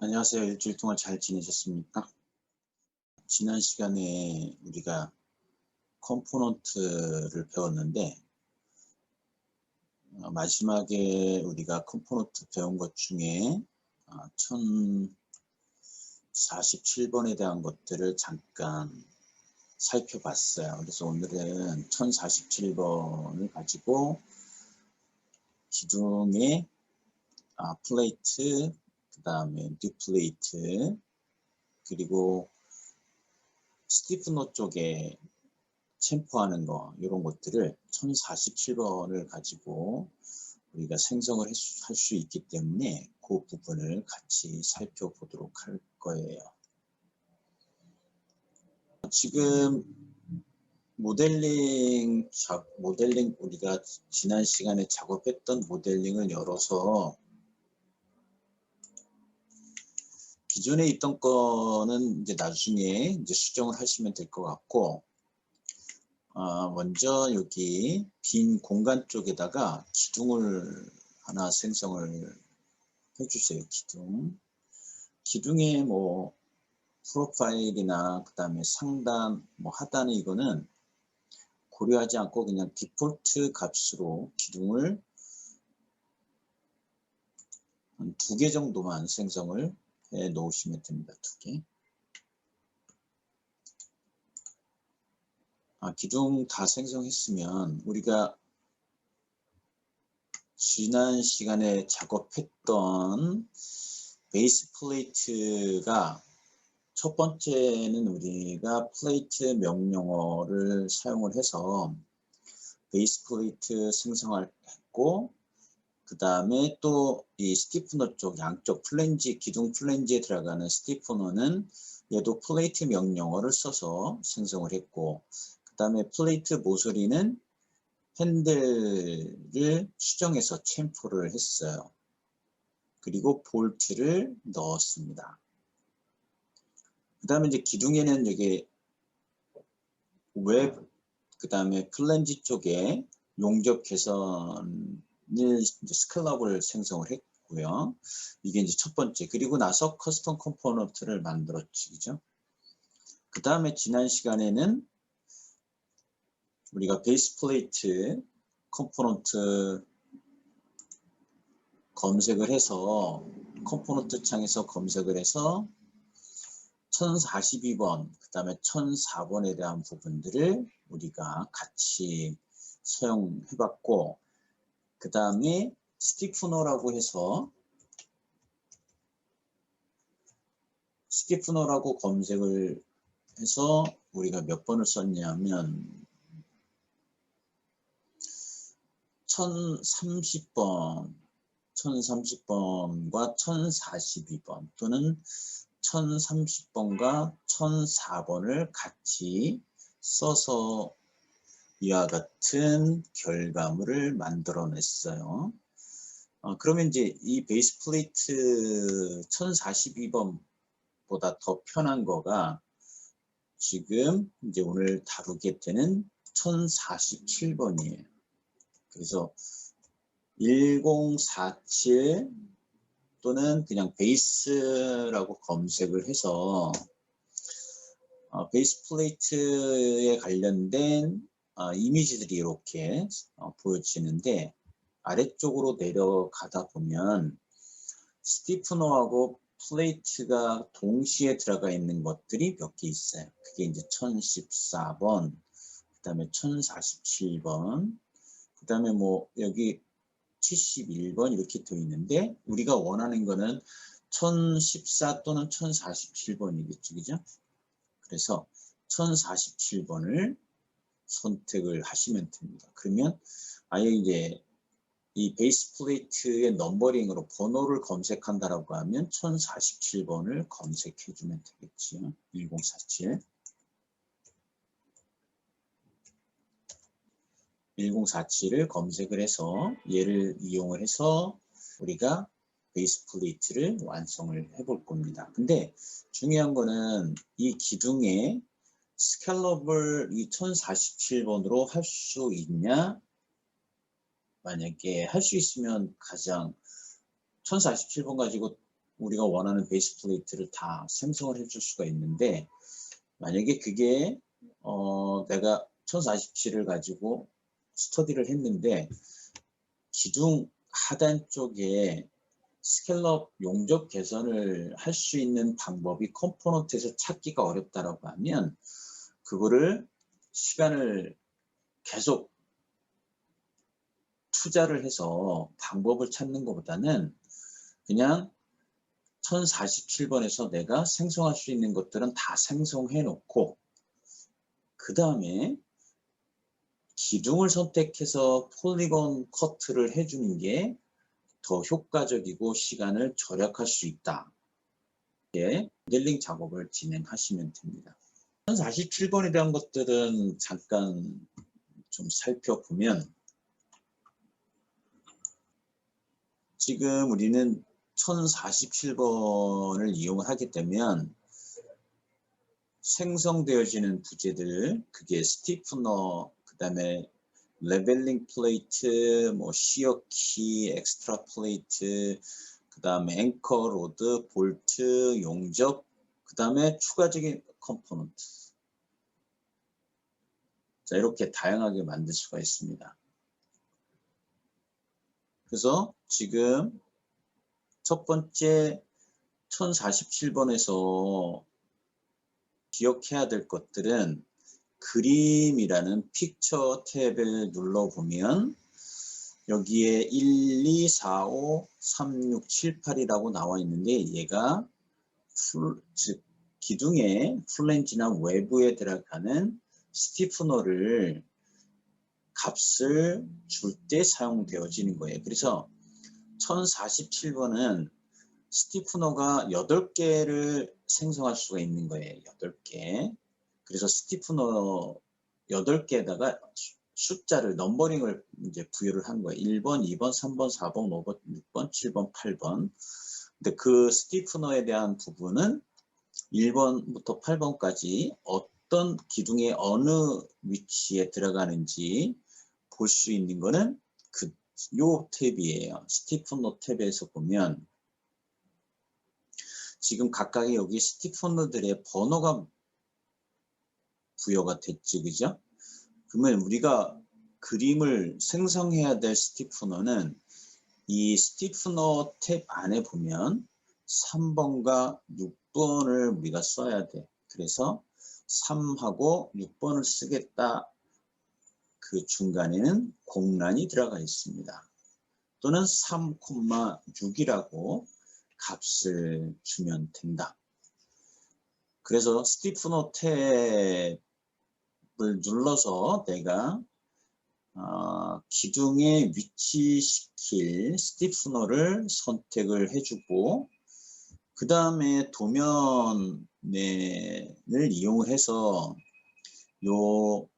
안녕하세요. 일주일 동안 잘 지내셨습니까? 지난 시간에 우리가 컴포넌트를 배웠는데 마지막에 우리가 컴포넌트 배운 것 중에 1047번에 대한 것들을 잠깐 살펴봤어요. 그래서 오늘은 1047번을 가지고 기둥의 플레이트, 그 다음에 디플레이트, 그리고 스티프너 쪽에 챔프하는 거, 이런 것들을 1047번을 가지고 우리가 생성을 할 수 있기 때문에 그 부분을 같이 살펴보도록 할 거예요. 지금 모델링 우리가 지난 시간에 작업했던 모델링을 열어서 기존에 있던 거는 이제 나중에 이제 수정을 하시면 될 것 같고, 먼저 여기 빈 공간 쪽에다가 기둥을 하나 생성을 해주세요. 기둥의 뭐 프로파일이나 그 다음에 상단, 뭐 하단에 이거는 고려하지 않고 그냥 디폴트 값으로 기둥을 한 2개 정도만 생성을 해 놓으시면 됩니다. 2개. 기둥 다 생성했으면 우리가 지난 시간에 작업했던 베이스 플레이트가 첫 번째는 우리가 플레이트 명령어를 사용을 해서 베이스 플레이트 생성을 했고, 그 다음에 또 이 스티프너 쪽 양쪽 플랜지, 기둥 플랜지에 들어가는 스티프너는 얘도 플레이트 명령어를 써서 생성을 했고, 그 다음에 플레이트 모서리는 핸들을 수정해서 챔프를 했어요. 그리고 볼트를 넣었습니다. 그 다음에 이제 기둥에는 여기 그 다음에 플랜지 쪽에 용접 개선을 이제 스칼럽을 생성을 했고요. 이게 이제 첫 번째. 그리고 나서 커스텀 컴포넌트를 만들었지, 그죠? 그 다음에 지난 시간에는 우리가 베이스 플레이트 컴포넌트 검색을 해서 컴포넌트 창에서 검색을 해서 1042번, 그 다음에 1004번에 대한 부분들을 우리가 같이 사용해봤고, 그 다음에 스티프너라고 해서 스티프너라고 검색을 해서 우리가 몇 번을 썼냐면 1030번, 1030번과 1042번 또는 1030번과 1004번을 같이 써서 이와 같은 결과물을 만들어냈어요. 그러면 이제 이 베이스 플레이트 1042번보다 더 편한 거가 지금 이제 오늘 다루게 되는 1047번이에요. 그래서 1047 또는 그냥 베이스라고 검색을 해서 베이스 플레이트에 관련된 이미지들이 이렇게 보여지는데, 아래쪽으로 내려가다 보면 스티프너하고 플레이트가 동시에 들어가 있는 것들이 몇 개 있어요. 그게 이제 1014번, 그 다음에 1047번, 그 다음에 뭐 여기 71번 이렇게 되어 있는데, 우리가 원하는 거는 1014 또는 1047번이겠죠, 그죠? 그래서 1047번을 선택을 하시면 됩니다. 그러면 아예 이제 이 베이스 플레이트의 넘버링으로 번호를 검색한다라고 하면 1047번을 검색해 주면 되겠지요. 1047. 1047을 검색을 해서 얘를 이용을 해서 우리가 베이스 플레이트를 완성을 해볼 겁니다. 근데 중요한 거는 이 기둥에 스칼럽을 이 1047번으로 할 수 있냐? 만약에 할 수 있으면 가장 1047번 가지고 우리가 원하는 베이스 플레이트를 다 생성을 해줄 수가 있는데, 만약에 그게 내가 1047을 가지고 스터디를 했는데 기둥 하단 쪽에 스케일업 용접 개선을 할 수 있는 방법이 컴포넌트에서 찾기가 어렵다라고 하면, 그거를 시간을 계속 투자를 해서 방법을 찾는 것보다는 그냥 1047번에서 내가 생성할 수 있는 것들은 다 생성해 놓고, 그 다음에 기둥을 선택해서 폴리곤 커트를 해주는 게 더 효과적이고 시간을 절약할 수 있다. 이렇게 모델링 작업을 진행하시면 됩니다. 1047번에 대한 것들은 잠깐 좀 살펴보면, 지금 우리는 1047번을 이용을 하게 되면 생성되어지는 부재들, 그게 스티프너, 그 다음에 레벨링 플레이트, 뭐 시어키, 엑스트라 플레이트, 그 다음에 앵커 로드, 볼트, 용접, 그 다음에 추가적인 컴포넌트. 자, 이렇게 다양하게 만들 수가 있습니다. 그래서 지금 첫 번째 1047번에서 기억해야 될 것들은, 그림이라는 픽처 탭을 눌러보면 여기에 1, 2, 4, 5, 3, 6, 7, 8이라고 나와 있는데, 얘가 즉 기둥의 플랜지나 외부에 들어가는 스티프너를 값을 줄 때 사용되어지는 거예요. 그래서 1047번은 스티프너가 8개를 생성할 수가 있는 거예요. 8개. 그래서 스티프너 8개에다가 숫자를, 넘버링을 이제 부여를 한 거예요. 1번, 2번, 3번, 4번, 5번, 6번, 7번, 8번. 근데 그 스티프너에 대한 부분은 1번부터 8번까지 어떤 기둥의 어느 위치에 들어가는지 볼 수 있는 거는 요 탭이에요. 스티프너 탭에서 보면 지금 각각의 여기 스티프너들의 번호가 부여가 됐지, 그죠? 그러면 우리가 그림을 생성해야 될 스티프너는 이 스티프너 탭 안에 보면 3번과 6번을 우리가 써야 돼. 그래서 3하고 6번을 쓰겠다. 그 중간에는 공란이 들어가 있습니다. 또는 3,6이라고 값을 주면 된다. 그래서 스티프너 탭을 눌러서 내가 기둥에 위치시킬 스티프너를 선택을 해주고, 그 다음에 도면을 이용해서 요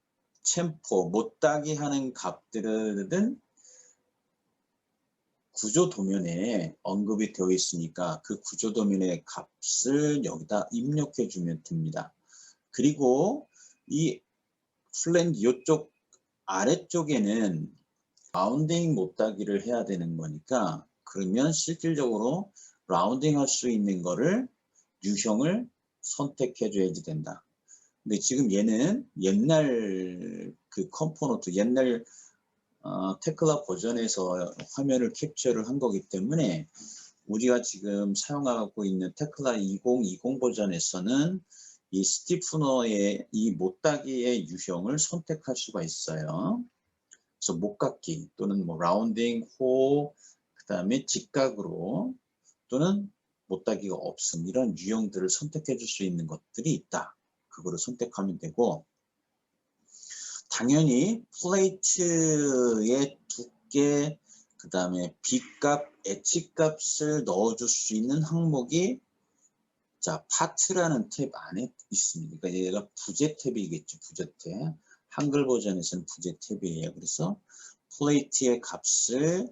챔퍼, 못따기 하는 값들은 구조 도면에 언급이 되어 있으니까 그 구조 도면의 값을 여기다 입력해 주면 됩니다. 그리고 이 플랜 이쪽 아래쪽에는 라운딩 못따기를 해야 되는 거니까, 그러면 실질적으로 라운딩 할 수 있는 거를 유형을 선택해 줘야지 된다. 근데 지금 얘는 옛날 그 컴포넌트, 옛날 테클라 버전에서 화면을 캡처를 한 거기 때문에, 우리가 지금 사용하고 있는 테클라 2020 버전에서는 이 스티프너의 이 못따기의 유형을 선택할 수가 있어요. 그래서 못깎기 또는 뭐 라운딩, 호, 그 다음에 직각으로, 또는 못따기가 없음, 이런 유형들을 선택해 줄 수 있는 것들이 있다. 그거를 선택하면 되고, 당연히 플레이트의 두께, 그 다음에 B값, H값을 넣어줄 수 있는 항목이 파트라는 탭 안에 있습니다. 그러니까 얘가 부재 탭이겠죠. 부재 탭. 한글 버전에서는 부재 탭이에요. 그래서 플레이트의 값을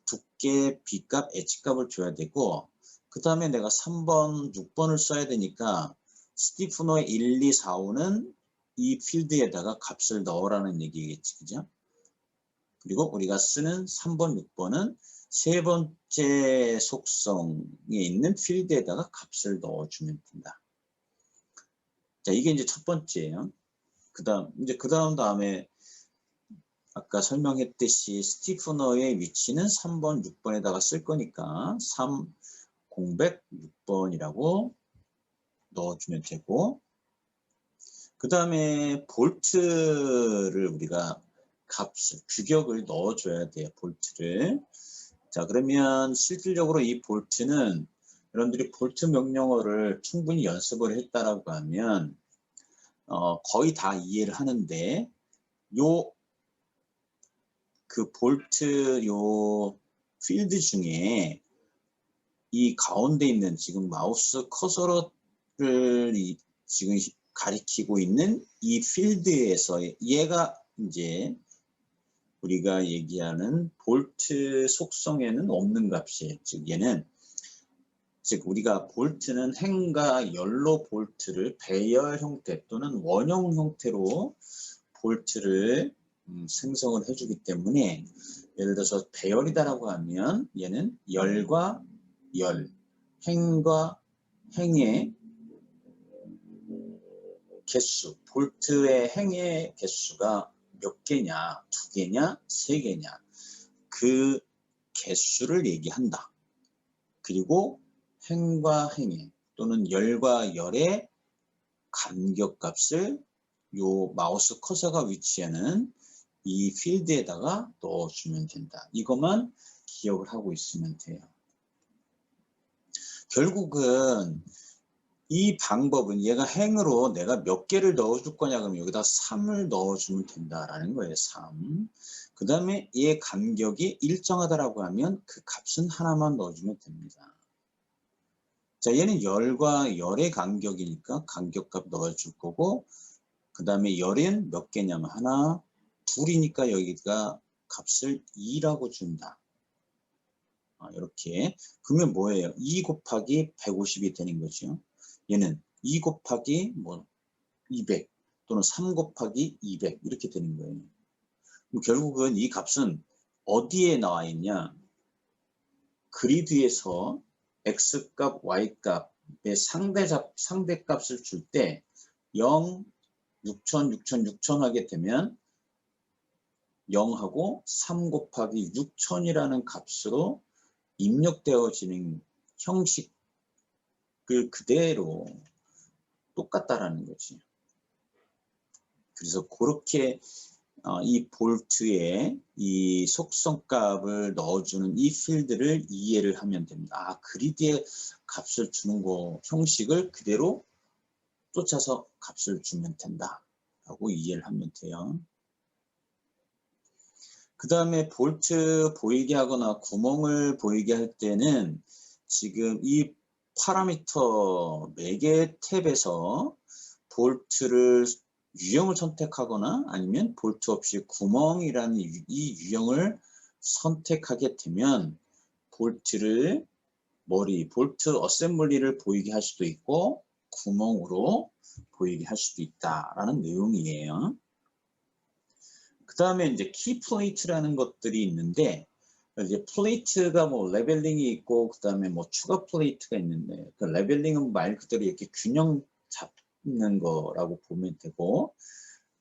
두께, B값, H값을 줘야 되고, 그 다음에 내가 3번, 6번을 써야 되니까 스티프너의 1, 2, 4, 5는 이 필드에다가 값을 넣으라는 얘기겠지, 그죠? 그리고 우리가 쓰는 3번, 6번은 세 번째 속성에 있는 필드에다가 값을 넣어주면 된다. 자, 이게 이제 첫 번째예요. 그 다음에 아까 설명했듯이 스티프너의 위치는 3번, 6번에다가 쓸 거니까 3, 000, 6번이라고 넣어주면 되고, 그 다음에 볼트를 우리가 규격을 넣어줘야 돼요. 볼트를. 자, 그러면 실질적으로 이 볼트는 여러분들이 볼트 명령어를 충분히 연습을 했다라고 하면 거의 다 이해를 하는데, 그 볼트 필드 중에 이 가운데 있는 지금 마우스 커서를 지금 가리키고 있는 이 필드에서 얘가 이제 우리가 얘기하는 볼트 속성에는 없는 값이에요. 즉 우리가 볼트는 행과 열로 볼트를 배열 형태 또는 원형 형태로 볼트를 생성을 해주기 때문에, 예를 들어서 배열이다라고 하면 얘는 열과 열, 행과 행의 개수, 볼트의 행의 개수가 몇 개냐, 2개냐, 3개냐, 그 개수를 얘기한다. 그리고 행과 행의 또는 열과 열의 간격값을 요 마우스 커서가 위치하는 이 필드에다가 넣어주면 된다. 이것만 기억을 하고 있으면 돼요. 결국은 이 방법은 얘가 행으로 내가 몇 개를 넣어줄 거냐 그러면 여기다 3을 넣어주면 된다라는 거예요. 3. 그 다음에 얘 간격이 일정하다라고 하면 그 값은 하나만 넣어주면 됩니다. 자, 얘는 열과 열의 간격이니까 간격값 넣어줄 거고, 그 다음에 열은 몇 개냐면 하나, 둘이니까 여기가 값을 2라고 준다. 이렇게. 그러면 뭐예요? 2 곱하기 150이 되는 거죠. 얘는 2 곱하기 200 또는 3 곱하기 200 이렇게 되는 거예요. 그럼 결국은 이 값은 어디에 나와 있냐? 그리드에서 x값, y값의 상대값을 줄 때 0, 6,000, 6,000, 6,000 하게 되면 0하고 3 곱하기 6,000이라는 값으로 입력되어지는 형식을 그대로 똑같다라는 거지. 그래서 그렇게 이 볼트에 이 속성값을 넣어주는 이 필드를 이해를 하면 됩니다. 그리드에 값을 주는 거 형식을 그대로 쫓아서 값을 주면 된다 라고 이해를 하면 돼요. 그 다음에 볼트 보이게 하거나 구멍을 보이게 할 때는 지금 이 파라미터 매개 탭에서 볼트를 유형을 선택하거나 아니면 볼트 없이 구멍이라는 이 유형을 선택하게 되면 볼트 어셈블리를 보이게 할 수도 있고 구멍으로 보이게 할 수도 있다라는 내용이에요. 그 다음에 이제 키 플레이트라는 것들이 있는데, 이제 플레이트가 레벨링이 있고 그 다음에 추가 플레이트가 있는데, 그 레벨링은 말 그대로 이렇게 균형 잡는 거라고 보면 되고,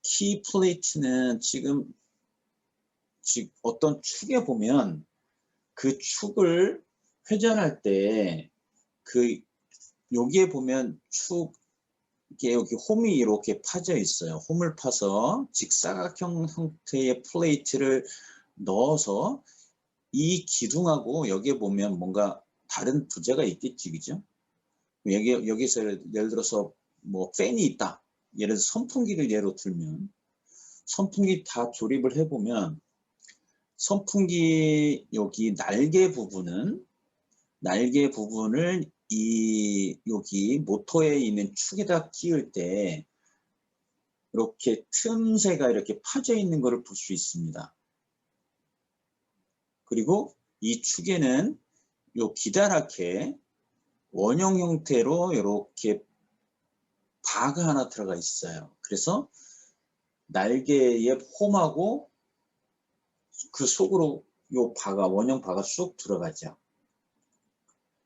키 플레이트는 지금 어떤 축에 보면 그 축을 회전할 때 여기에 보면 여기 홈이 이렇게 파져 있어요. 홈을 파서 직사각형 형태의 플레이트를 넣어서 이 기둥하고 여기에 보면 뭔가 다른 부재가 있겠지, 그죠? 여기서 예를 들어서 팬이 있다. 예를 들어서 선풍기를 예로 들면 선풍기 다 조립을 해보면 선풍기 여기 날개 부분을 여기 모터에 있는 축에다 끼울 때 이렇게 틈새가 이렇게 파져 있는 것을 볼 수 있습니다. 그리고 이 축에는 요 기다랗게 원형 형태로 이렇게 바가 하나 들어가 있어요. 그래서 날개의 홈하고 그 속으로 요 바가 원형 바가 쑥 들어가죠.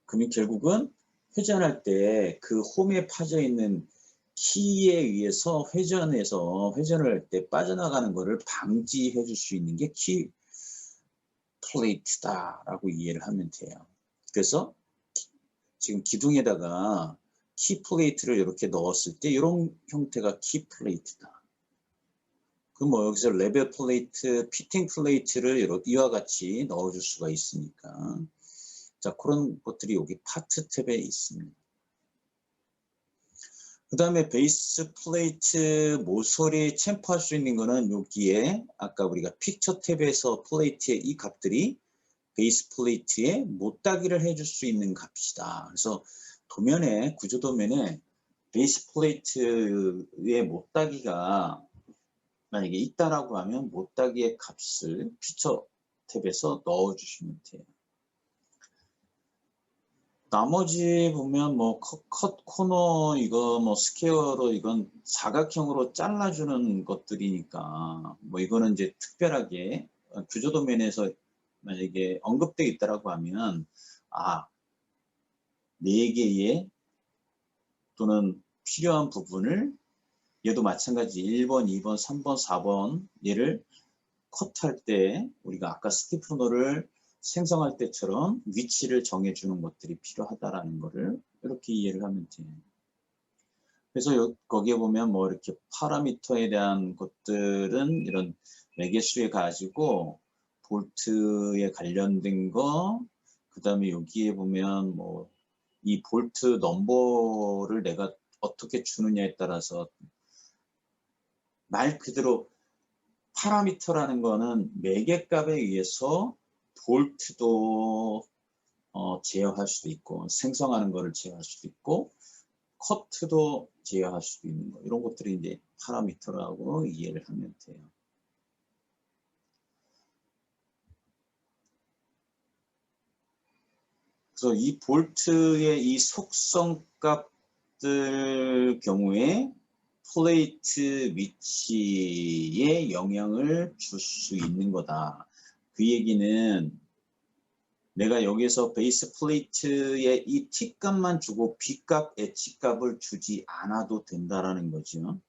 그러면 결국은 회전할 때 그 홈에 파져 있는 키에 의해서 회전을 할 때 빠져나가는 것을 방지해 줄 수 있는 게 키 플레이트다라고 이해를 하면 돼요. 그래서 지금 기둥에다가 키 플레이트를 이렇게 넣었을 때 이런 형태가 키 플레이트다. 그럼 뭐 여기서 레벨 플레이트, 피팅 플레이트를 이와 같이 넣어줄 수가 있으니까. 자, 그런 것들이 여기 파트 탭에 있습니다. 그 다음에 베이스 플레이트 모서리에 챔프할 수 있는 거는 여기에 아까 우리가 픽처 탭에서 플레이트의 이 값들이 베이스 플레이트에 못따기를 해줄 수 있는 값이다. 그래서 도면에, 구조 도면에 베이스 플레이트의 못따기가 만약에 있다라고 하면 못따기의 값을 픽처 탭에서 넣어주시면 돼요. 나머지 보면 뭐 컷 코너 이거 뭐 스퀘어로 이건 사각형으로 잘라주는 것들이니까 뭐 이거는 이제 특별하게 구조 도면에서 만약에 언급되어 있다라고 하면 아 4개의 또는 필요한 부분을 얘도 마찬가지 1번, 2번, 3번, 4번 얘를 컷할 때 우리가 아까 스티프너를 생성할 때처럼 위치를 정해주는 것들이 필요하다라는 것을 이렇게 이해를 하면 돼요. 그래서 거기에 보면 뭐 이렇게 파라미터에 대한 것들은 이런 매개수에 가지고 볼트에 관련된 거, 그 다음에 여기에 보면 뭐 이 볼트 넘버를 내가 어떻게 주느냐에 따라서 말 그대로 파라미터라는 거는 매개값에 의해서 볼트도 제어할 수도 있고 생성하는 거를 제어할 수도 있고 커트도 제어할 수도 있는 거 이런 것들이 이제 파라미터라고 이해를 하면 돼요. 그래서 이 볼트의 이 속성 값들 경우에 플레이트 위치에 영향을 줄 수 있는 거다. 그 얘기는 내가 여기서 베이스 플레이트에 이 T값만 주고 B값, H값을 주지 않아도 된다라는 거죠.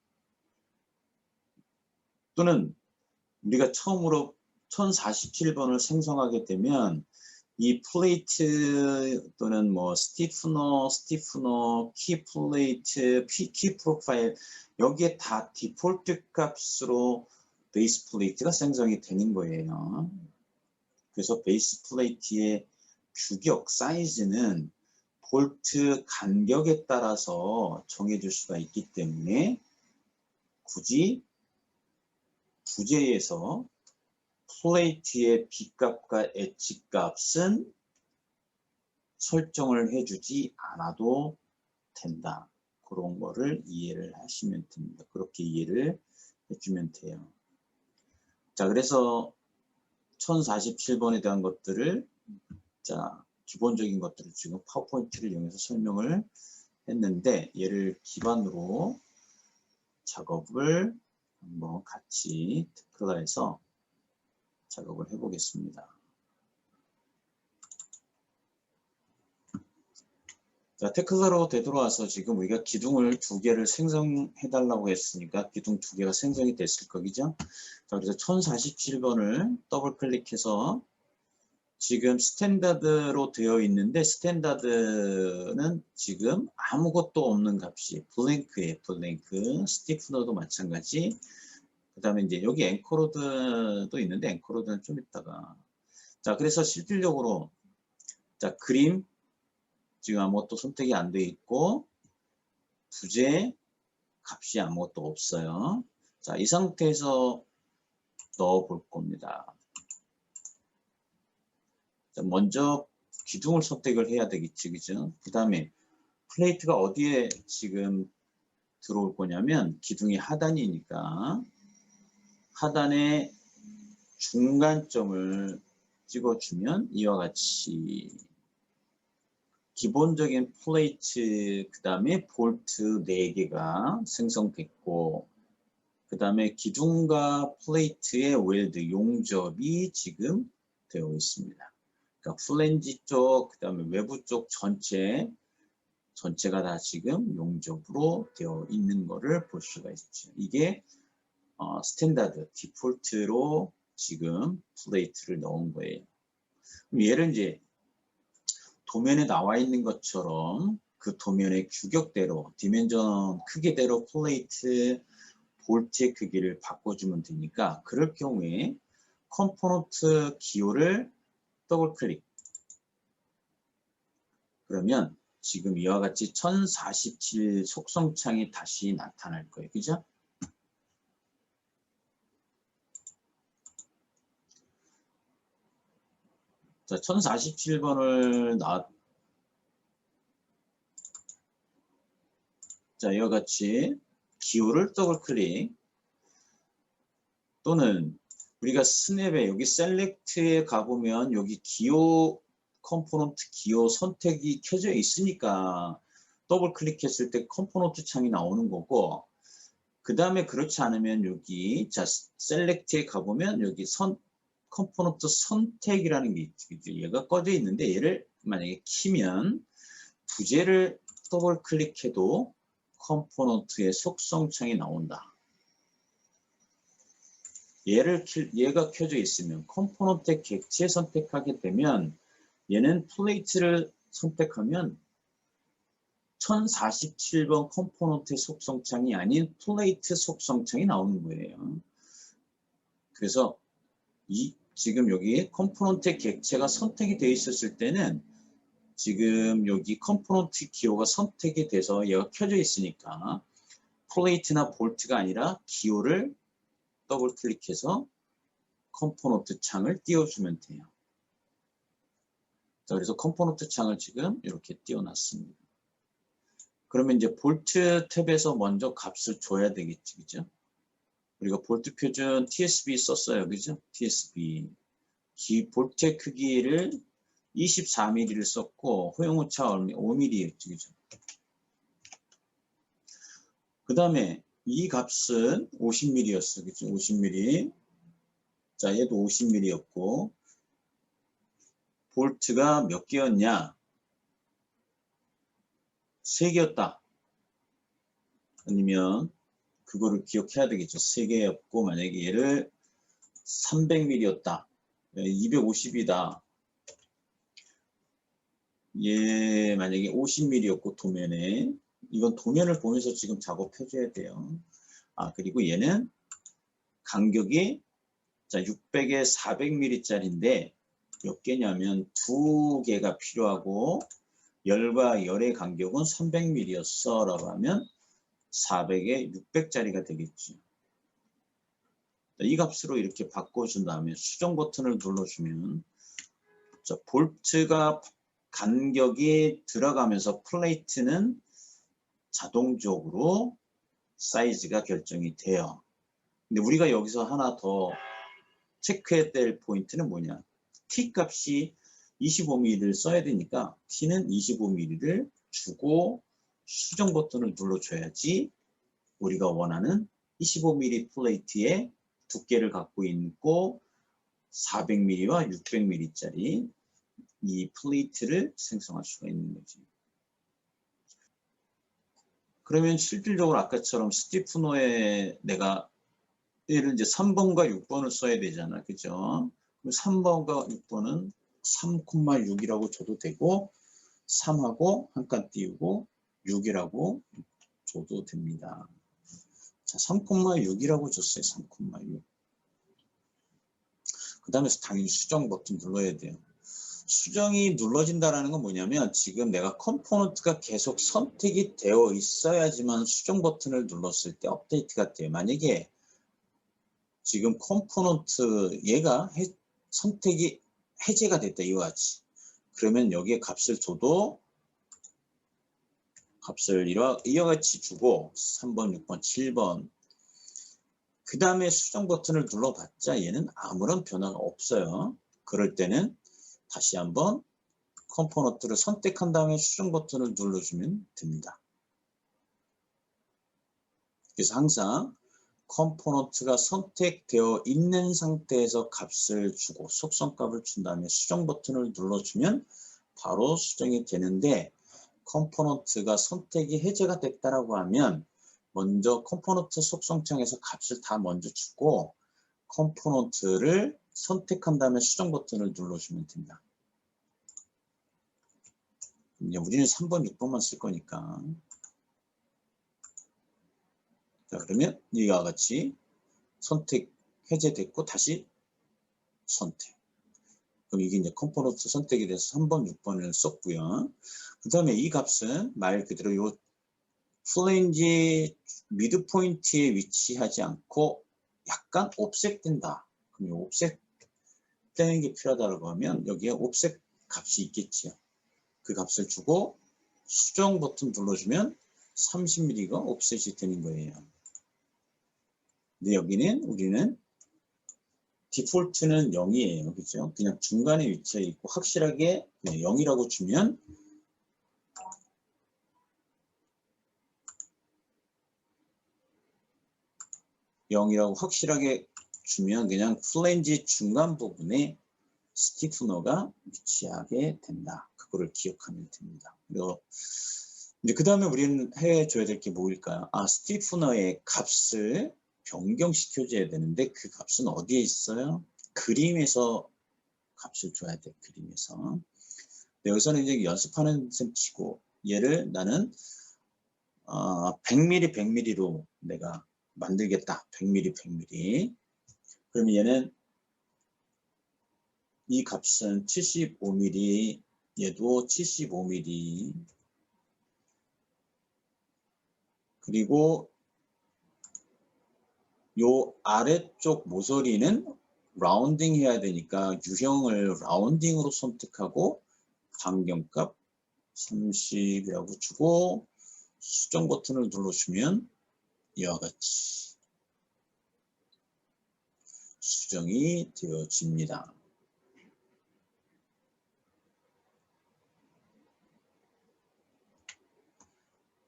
또는 우리가 처음으로 1047번을 생성하게 되면 이 플레이트 또는 뭐 스티프너, 키 플레이트, 키 프로파일 여기에 다 디폴트 값으로 베이스 플레이트가 생성이 되는 거예요. 그래서 베이스 플레이트의 규격 사이즈는 볼트 간격에 따라서 정해줄 수가 있기 때문에 굳이 부재에서 플레이트의 B값과 H값은 설정을 해주지 않아도 된다. 그런 거를 이해를 하시면 됩니다. 그렇게 이해를 해주면 돼요. 자, 그래서 1047번에 대한 것들을 자 기본적인 것들을 지금 파워포인트를 이용해서 설명을 했는데 얘를 기반으로 작업을 한번 같이 테클라에서 작업을 해보겠습니다. 자, 테클라로 되돌아와서 지금 우리가 기둥을 2개를 생성해 달라고 했으니까 기둥 2개가 생성이 됐을 거죠. 자, 그래서 1047번을 더블 클릭해서 지금 스탠다드로 되어 있는데 스탠다드는 지금 아무것도 없는 값이 블랭크예요. 블랭크. 스티프너도 마찬가지. 그 다음에 이제 여기 앵커로드도 있는데 앵커로드는 좀 이따가. 자, 그래서 실질적으로 자 그림 지금 아무것도 선택이 안 돼 있고 부재 값이 아무것도 없어요. 자, 이 상태에서 넣어 볼 겁니다. 자, 먼저 기둥을 선택을 해야 되겠지, 그죠? 그 다음에 플레이트가 어디에 지금 들어올 거냐면 기둥이 하단이니까 하단에 중간점을 찍어주면 이와 같이 기본적인 플레이트 그 다음에 볼트 4개가 생성됐고 그 다음에 기둥과 플레이트의 웰드 용접이 지금 되어 있습니다. 그러니까 플랜지 쪽, 그 다음에 외부 쪽 전체가 다 지금 용접으로 되어 있는 것을 볼 수가 있죠. 이게 스탠다드 디폴트로 지금 플레이트를 넣은 거예요. 그럼 얘를 이제 도면에 나와 있는 것처럼 그 도면의 규격대로 디멘전 크기대로 플레이트 볼트의 크기를 바꿔주면 되니까, 그럴 경우에 컴포넌트 기호를 더블 클릭, 그러면 지금 이와 같이 1047 속성창이 다시 나타날 거예요. 그죠? 자, 1047번을 자, 이와 같이 기호를 더블 클릭, 또는 우리가 스냅에 여기 셀렉트에 가보면 여기 기호 컴포넌트 기호 선택이 켜져 있으니까 더블 클릭했을 때 컴포넌트 창이 나오는 거고, 그 다음에 그렇지 않으면 여기 자 셀렉트에 가보면 여기 컴포넌트 선택이라는 게 있죠. 얘가 꺼져 있는데 얘를 만약에 키면 부재를 더블 클릭해도 컴포넌트의 속성창이 나온다. 얘가 켜져 있으면 컴포넌트 객체 선택하게 되면 얘는 플레이트를 선택하면 1047번 컴포넌트 속성창이 아닌 플레이트 속성창이 나오는 거예요. 그래서 지금 여기 컴포넌트 객체가 선택이 되어 있었을 때는 지금 여기 컴포넌트 기호가 선택이 돼서 얘가 켜져 있으니까 플레이트나 볼트가 아니라 기호를 더블 클릭해서 컴포넌트 창을 띄워주면 돼요. 자, 그래서 컴포넌트 창을 지금 이렇게 띄워놨습니다. 그러면 이제 볼트 탭에서 먼저 값을 줘야 되겠지, 그죠? 우리가 볼트 표준 TSB 썼어요, 그죠? TSB. 볼트의 크기를 24mm를 썼고, 허용오차 5mm였지, 그죠? 그 다음에 이 값은 50mm였어, 그죠? 50mm. 자, 얘도 50mm였고, 볼트가 몇 개였냐? 3개였다. 아니면 그거를 기억해야 되겠죠. 3개였고, 만약에 얘를 300mm였다. 250이다. 얘 만약에 50mm였고 도면에, 이건 도면을 보면서 지금 작업해줘야 돼요. 그리고 얘는 간격이 자 600에 400mm짜리인데 몇 개냐면 2개가 필요하고 열과 열의 간격은 300mm였어 라고 하면 400에 600짜리가 되겠죠. 이 값으로 이렇게 바꿔준 다음에 수정 버튼을 눌러주면 자, 볼트가 간격이 들어가면서 플레이트는 자동적으로 사이즈가 결정이 돼요. 근데 우리가 여기서 하나 더 체크해야 될 포인트는 뭐냐? T 값이 25mm를 써야 되니까 T는 25mm를 주고 수정 버튼을 눌러줘야지 우리가 원하는 25mm 플레이트의 두께를 갖고 있고 400mm와 600mm짜리 이 플레이트를 생성할 수가 있는 거지. 그러면 실질적으로 아까처럼 스티프노에 내가 얘를 이제 3번과 6번을 써야 되잖아. 그죠? 그럼 3번과 6번은 3,6이라고 줘도 되고 3하고 한 칸 띄우고 6이라고 줘도 됩니다. 자, 3,6이라고 줬어요. 3,6. 그 다음에 당연히 수정 버튼 눌러야 돼요. 수정이 눌러진다는 건 뭐냐면 지금 내가 컴포넌트가 계속 선택이 되어 있어야지만 수정 버튼을 눌렀을 때 업데이트가 돼요. 만약에 지금 컴포넌트 얘가 선택이 해제가 됐다 이와 같이 그러면 여기에 값을 줘도 값을 이와 같이 주고 3번, 6번, 7번 그 다음에 수정 버튼을 눌러봤자 얘는 아무런 변화가 없어요. 그럴 때는 다시 한번 컴포넌트를 선택한 다음에 수정 버튼을 눌러주면 됩니다. 그래서 항상 컴포넌트가 선택되어 있는 상태에서 값을 주고 속성값을 준 다음에 수정 버튼을 눌러주면 바로 수정이 되는데, 컴포넌트가 선택이 해제가 됐다라고 하면 먼저 컴포넌트 속성창에서 값을 다 먼저 주고 컴포넌트를 선택한 다음에 수정 버튼을 눌러주면 됩니다. 이제 우리는 3번, 6번만 쓸 거니까. 자, 그러면 이와 같이 선택 해제됐고 다시 선택. 그럼 이게 이제 컴포넌트 선택이 돼서 3번, 6번을 썼고요. 그 다음에 이 값은 말 그대로 요 플레인지 미드 포인트에 위치하지 않고 약간 옵셋된다. 그럼 옵셋되는 게 필요하다고 하면 여기에 옵셋 값이 있겠지요. 그 값을 주고 수정 버튼 눌러주면 30mm가 옵셋이 되는 거예요. 근데 여기는 우리는 디폴트는 0이에요. 그죠? 그냥 중간에 위치해 있고 확실하게 0이라고 주면 그냥 플랜지 중간 부분에 스티프너가 위치하게 된다. 그거를 기억하면 됩니다. 그리고 이제 그 다음에 우리는 해줘야 될 게 뭐일까요? 스티프너의 값을 변경시켜줘야 되는데 그 값은 어디에 있어요? 그림에서 값을 줘야 돼. 그림에서. 여기서는 이제 연습하는 셈 치고 얘를 나는 100mm, 100mm로 내가 만들겠다. 100mm, 100mm. 그러면 얘는 이 값은 75mm, 얘도 75mm. 그리고 요 아래쪽 모서리는 라운딩 해야 되니까 유형을 라운딩으로 선택하고 반경값 30이라고 주고 수정 버튼을 눌러주면 이와 같이 수정이 되어집니다.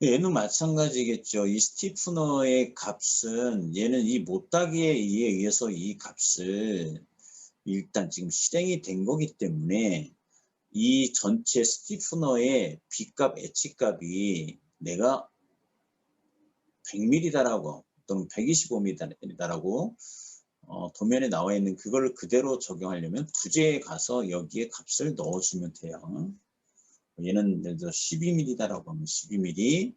얘는 마찬가지겠죠. 이 스티프너의 값은 얘는 이 못따기에 의해서 이 값을 일단 지금 실행이 된 거기 때문에 이 전체 스티프너의 B값, H값이 내가 100mm다라고 또는 125mm다라고 도면에 나와 있는 그걸 그대로 적용하려면 부재에 가서 여기에 값을 넣어주면 돼요. 얘는 예를 들어 12mm다라고 하면 12mm,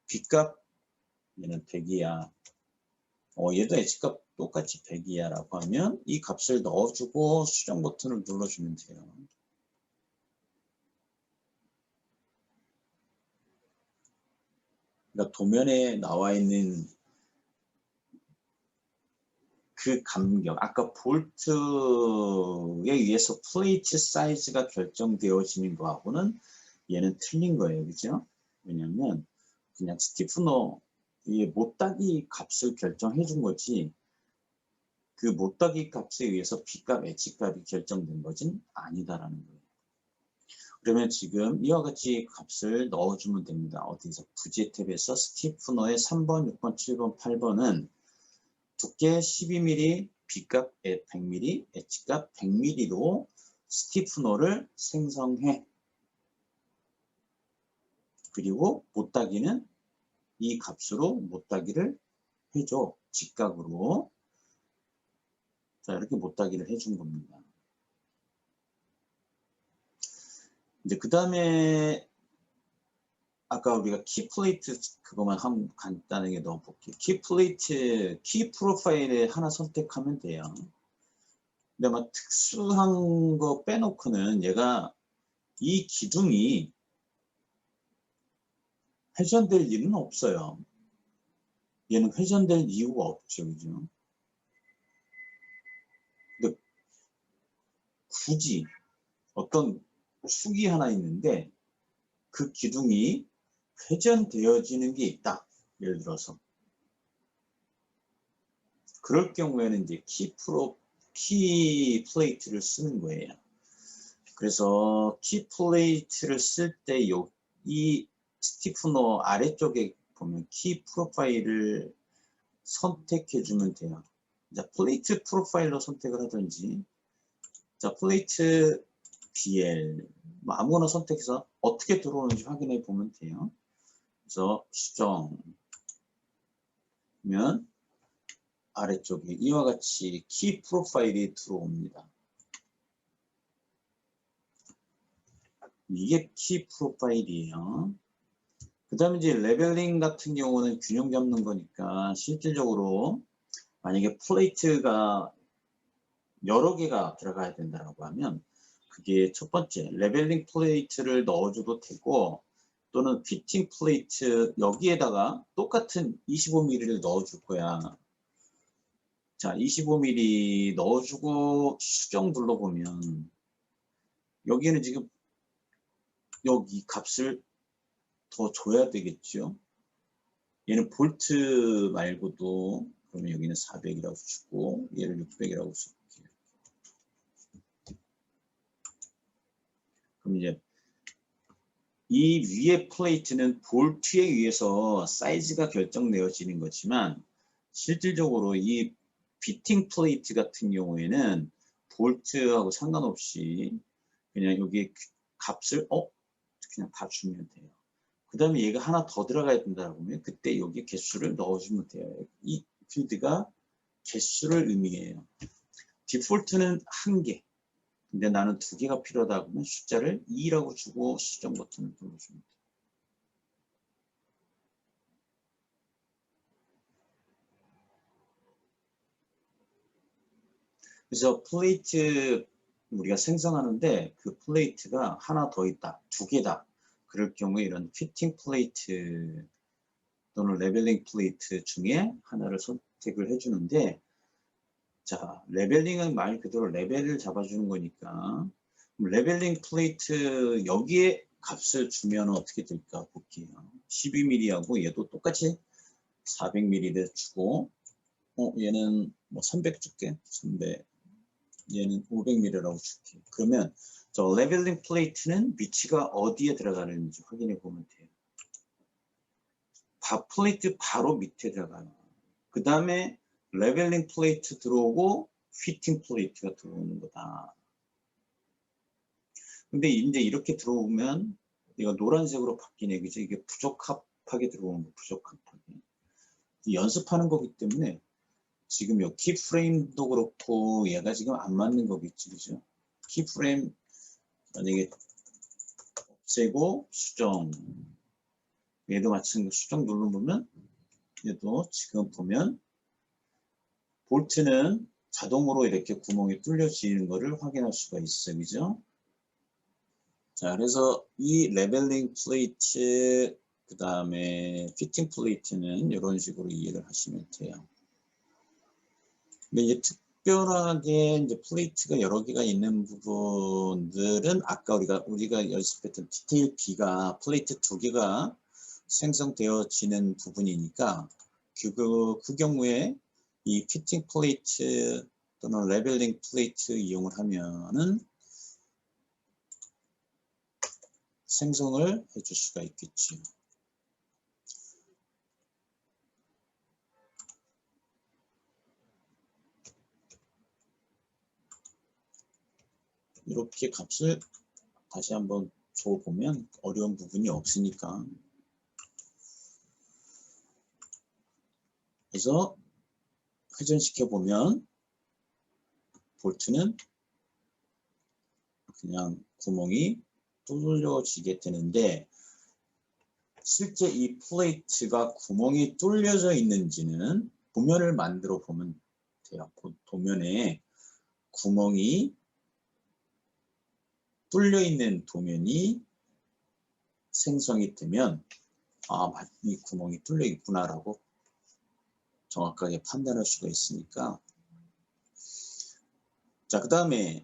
B값 얘는 100이야. 얘도 H값 똑같이 100이야라고 하면 이 값을 넣어주고 수정 버튼을 눌러주면 돼요. 그러니까 도면에 나와 있는 그 간격, 아까 볼트에 의해서 플레이트 사이즈가 결정되어지는 거하고는 얘는 틀린 거예요. 그죠? 왜냐면 그냥 스티프너 이 못따기 값을 결정해 준 거지 그 못따기 값에 의해서 B값, H값이 결정된 것은 아니다라는 거예요. 그러면 지금 이와 같이 값을 넣어주면 됩니다. 어디서 부재 탭에서 스티프너의 3번, 6번, 7번, 8번은 두께 12mm, B값 100mm, H값 100mm로 스티프너를 생성해. 그리고 못따기는 이 값으로 못따기를 해줘. 직각으로. 자, 이렇게 못따기를 해준 겁니다. 이제 그 다음에 아까 우리가 키 플레이트 그것만 간단하게 넣어볼게요. 키 플레이트, 키 프로파일을 하나 선택하면 돼요. 근데 막 특수한 거 빼놓고는 얘가 이 기둥이 회전될 일은 없어요. 얘는 회전될 이유가 없죠. 그죠? 근데 굳이 어떤 축이 하나 있는데 그 기둥이 회전되어지는 게 있다. 예를 들어서. 그럴 경우에는 이제 키 플레이트를 쓰는 거예요. 그래서 키 플레이트를 쓸 때 이 스티프너 아래쪽에 보면 키 프로파일을 선택해주면 돼요. 자, 플레이트 프로파일러 선택을 하든지, 자, 플레이트 BL, 뭐 아무거나 선택해서 어떻게 들어오는지 확인해 보면 돼요. 그래서 수정면 아래쪽에 이와 같이 키 프로파일이 들어옵니다. 이게 키 프로파일이에요. 그 다음에 이제 레벨링 같은 경우는 균형 잡는 거니까 실질적으로 만약에 플레이트가 여러 개가 들어가야 된다고 하면 그게 첫 번째 레벨링 플레이트를 넣어줘도 되고, 또는 피팅 플레이트 여기에다가 똑같은 25mm를 넣어줄 거야. 자, 25mm 넣어주고 수정 눌러보면 여기에는 지금 여기 값을 더 줘야 되겠죠. 얘는 볼트 말고도, 그러면 여기는 400이라고 주고 얘를 600이라고 줄게요. 그럼 이제 이 위에 플레이트는 볼트에 의해서 사이즈가 결정되어지는 거지만, 실질적으로 이 피팅 플레이트 같은 경우에는 볼트하고 상관없이 그냥 여기 값을 그냥 다 주면 돼요. 그 다음에 얘가 하나 더 들어가야 된다고 하면 그때 여기 개수를 넣어주면 돼요. 이 필드가 개수를 의미해요. 디폴트는 1개. 근데 나는 2개가 필요하다 그러면 숫자를 2라고 주고 수정 버튼을 눌러주면 돼요. 그래서 플레이트 우리가 생성하는데 그 플레이트가 하나 더 있다, 2개다. 그럴 경우에 이런 피팅 플레이트 또는 레벨링 플레이트 중에 하나를 선택을 해주는데, 자, 레벨링은 말 그대로 레벨을 잡아주는 거니까 레벨링 플레이트 여기에 값을 주면 어떻게 될까 볼게요. 12mm하고 얘도 똑같이 400mm를 주고, 얘는 뭐 300 줄게. 300. 얘는 500mm라고 줄게. 그러면 저 레벨링 플레이트는 위치가 어디에 들어가는지 확인해 보면 돼요. 플레이트 바로 밑에 들어가요. 그 다음에 레벨링 플레이트 들어오고 피팅 플레이트가 들어오는 거다. 근데 이제 이렇게 들어오면 얘가 노란색으로 바뀌네. 그죠? 이게 부적합하게 들어오는 거, 부적합하게. 연습하는 거기 때문에 지금 요 키프레임도 그렇고 얘가 지금 안 맞는 거겠지. 그죠? 키프레임 만약에 없애고 수정, 얘도 마찬가지로 수정 눌러보면 얘도 지금 보면 볼트는 자동으로 이렇게 구멍이 뚫려지는 것을 확인할 수가 있어요. 그죠? 자, 그래서 이 레벨링 플레이트, 그 다음에 피팅 플레이트는 이런 식으로 이해를 하시면 돼요. 근데 이제 특별하게 이제 플레이트가 여러 개가 있는 부분들은 아까 우리가 연습했던 디테일 B가 플레이트 2개가 생성되어지는 부분이니까 그 경우에 이 피팅 플레이트 또는 레벨링 플레이트 이용을 하면은 생성을 해줄 수가 있겠죠. 이렇게 값을 다시 한번 줘보면 어려운 부분이 없으니까. 그래서 회전시켜 보면 볼트는 그냥 구멍이 뚫려지게 되는데, 실제 이 플레이트가 구멍이 뚫려져 있는지는 도면을 만들어 보면 돼요. 도면에 구멍이 뚫려 있는 도면이 생성이 되면 이 구멍이 뚫려 있구나라고 정확하게 판단할 수가 있으니까. 자, 그 다음에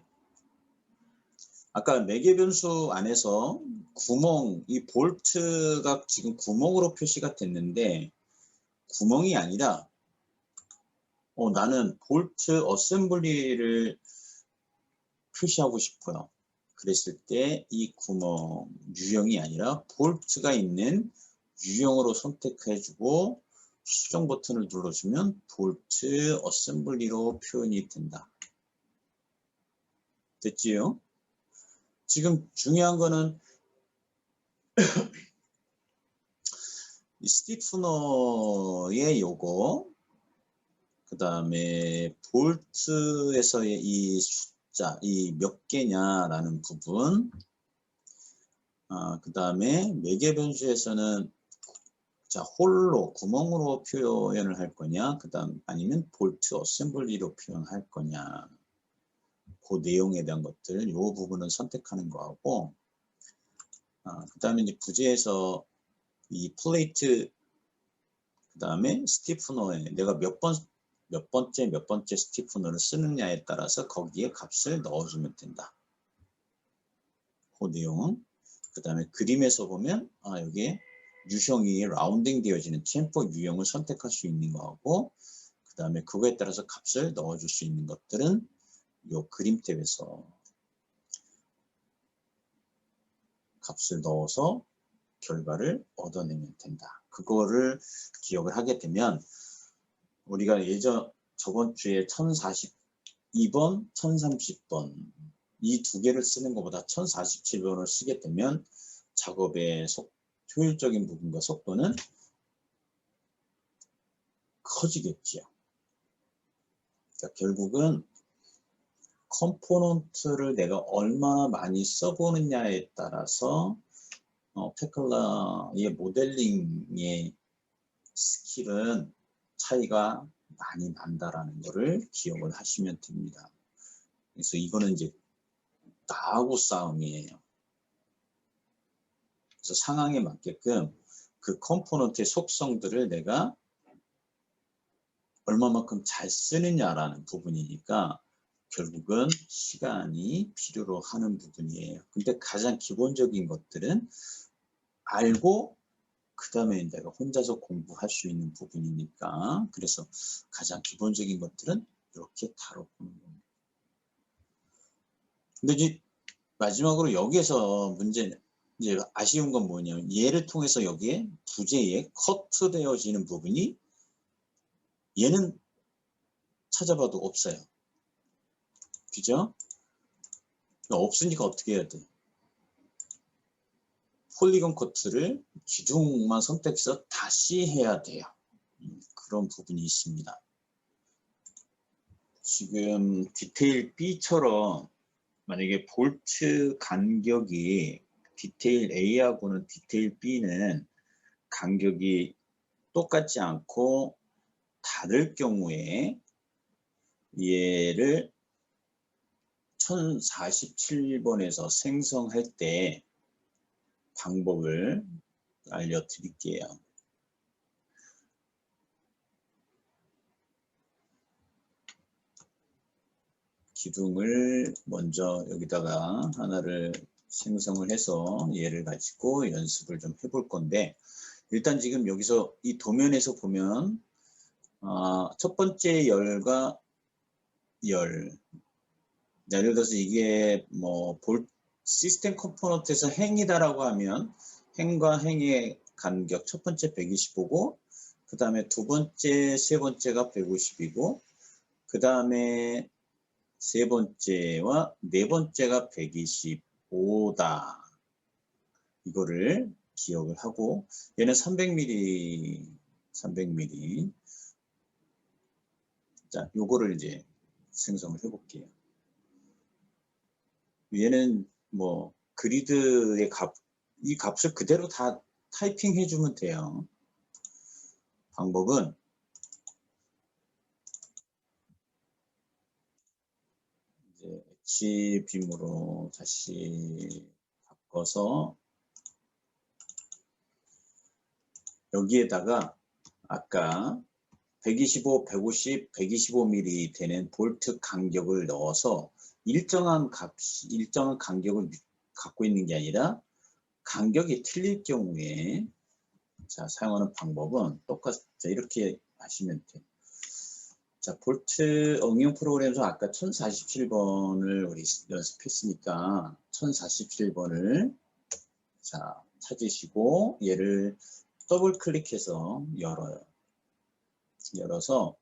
아까 매개 변수 안에서 이 볼트가 지금 구멍으로 표시가 됐는데, 구멍이 아니라 나는 볼트 어셈블리를 표시하고 싶어요. 그랬을 때 이 구멍 유형이 아니라 볼트가 있는 유형으로 선택해주고 수정 버튼을 눌러주면 볼트 어셈블리로 표현이 된다. 됐지요? 지금 중요한 거는 이 스티프너의 요거, 그 다음에 볼트에서의 이 숫자, 이 몇 개냐라는 부분, 그 다음에 매개 변수에서는 자, 홀로 구멍으로 표현을 할 거냐, 그 다음 아니면 볼트 어셈블리로 표현할 거냐, 그 내용에 대한 것들, 이 부분은 선택하는 거하고, 그 다음에 이제 부재에서 이 플레이트, 그 다음에 스티프너에 내가 몇 번째 스티프너를 쓰느냐에 따라서 거기에 값을 넣어주면 된다. 그 내용. 그 다음에 그림에서 보면 여기에 유형이 라운딩 되어지는 챔퍼 유형을 선택할 수 있는 거하고, 그 다음에 그거에 따라서 값을 넣어줄 수 있는 것들은 이 그림 탭에서 값을 넣어서 결과를 얻어내면 된다. 그거를 기억을 하게 되면 우리가 저번 주에 1042번, 1030번 이 두 개를 쓰는 것보다 1047번을 쓰게 되면 작업의 효율적인 부분과 속도는 커지겠지요. 그러니까 결국은 컴포넌트를 내가 얼마나 많이 써보느냐에 따라서 테클라의 모델링의 스킬은 차이가 많이 난다라는 것을 기억을 하시면 됩니다. 그래서 이거는 이제 나하고 싸움이에요. 그래서 상황에 맞게끔 그 컴포넌트의 속성들을 내가 얼마만큼 잘 쓰느냐라는 부분이니까 결국은 시간이 필요로 하는 부분이에요. 근데 가장 기본적인 것들은 알고 그 다음에 내가 혼자서 공부할 수 있는 부분이니까, 그래서 가장 기본적인 것들은 이렇게 다뤄보는 겁니다. 근데 이제 마지막으로 여기에서 이제 아쉬운 건 뭐냐면 얘를 통해서 여기에 부재에 커트되어지는 부분이 얘는 찾아봐도 없어요. 그죠? 없으니까 어떻게 해야 돼? 폴리곤 커트를 기둥만 선택해서 다시 해야 돼요. 그런 부분이 있습니다. 지금 디테일 B처럼 만약에 볼트 간격이 디테일 A하고는 디테일 B는 간격이 똑같지 않고 다를 경우에 얘를 1047번에서 생성할 때 방법을 알려드릴게요. 기둥을 먼저 여기다가 하나를 생성을 해서 얘를 가지고 연습을 좀 해볼 건데, 일단 지금 여기서 이 도면에서 보면 첫 번째 열과 열, 예를 들어서 이게 뭐 시스템 컴포넌트에서 행이다라고 하면 행과 행의 간격 첫 번째 125고, 그 다음에 두 번째, 세 번째가 150이고, 그 다음에 세 번째와 네 번째가 125다. 이거를 기억을 하고, 얘는 300mm. 자, 요거를 이제 생성을 해볼게요. 얘는 뭐 그리드의 이 값을 그대로 다 타이핑 해주면 돼요. 방법은 이제 H빔으로 다시 바꿔서 여기에다가 아까 125, 150, 125mm 되는 볼트 간격을 넣어서 일정한 간격을 갖고 있는 게 아니라 간격이 틀릴 경우에 사용하는 방법은 똑같죠. 이렇게 하시면 돼요. 자, 볼트 응용 프로그램에서 아까 1047번을 우리 연습했으니까 1047번을 찾으시고 얘를 더블 클릭해서 열어요. 열어서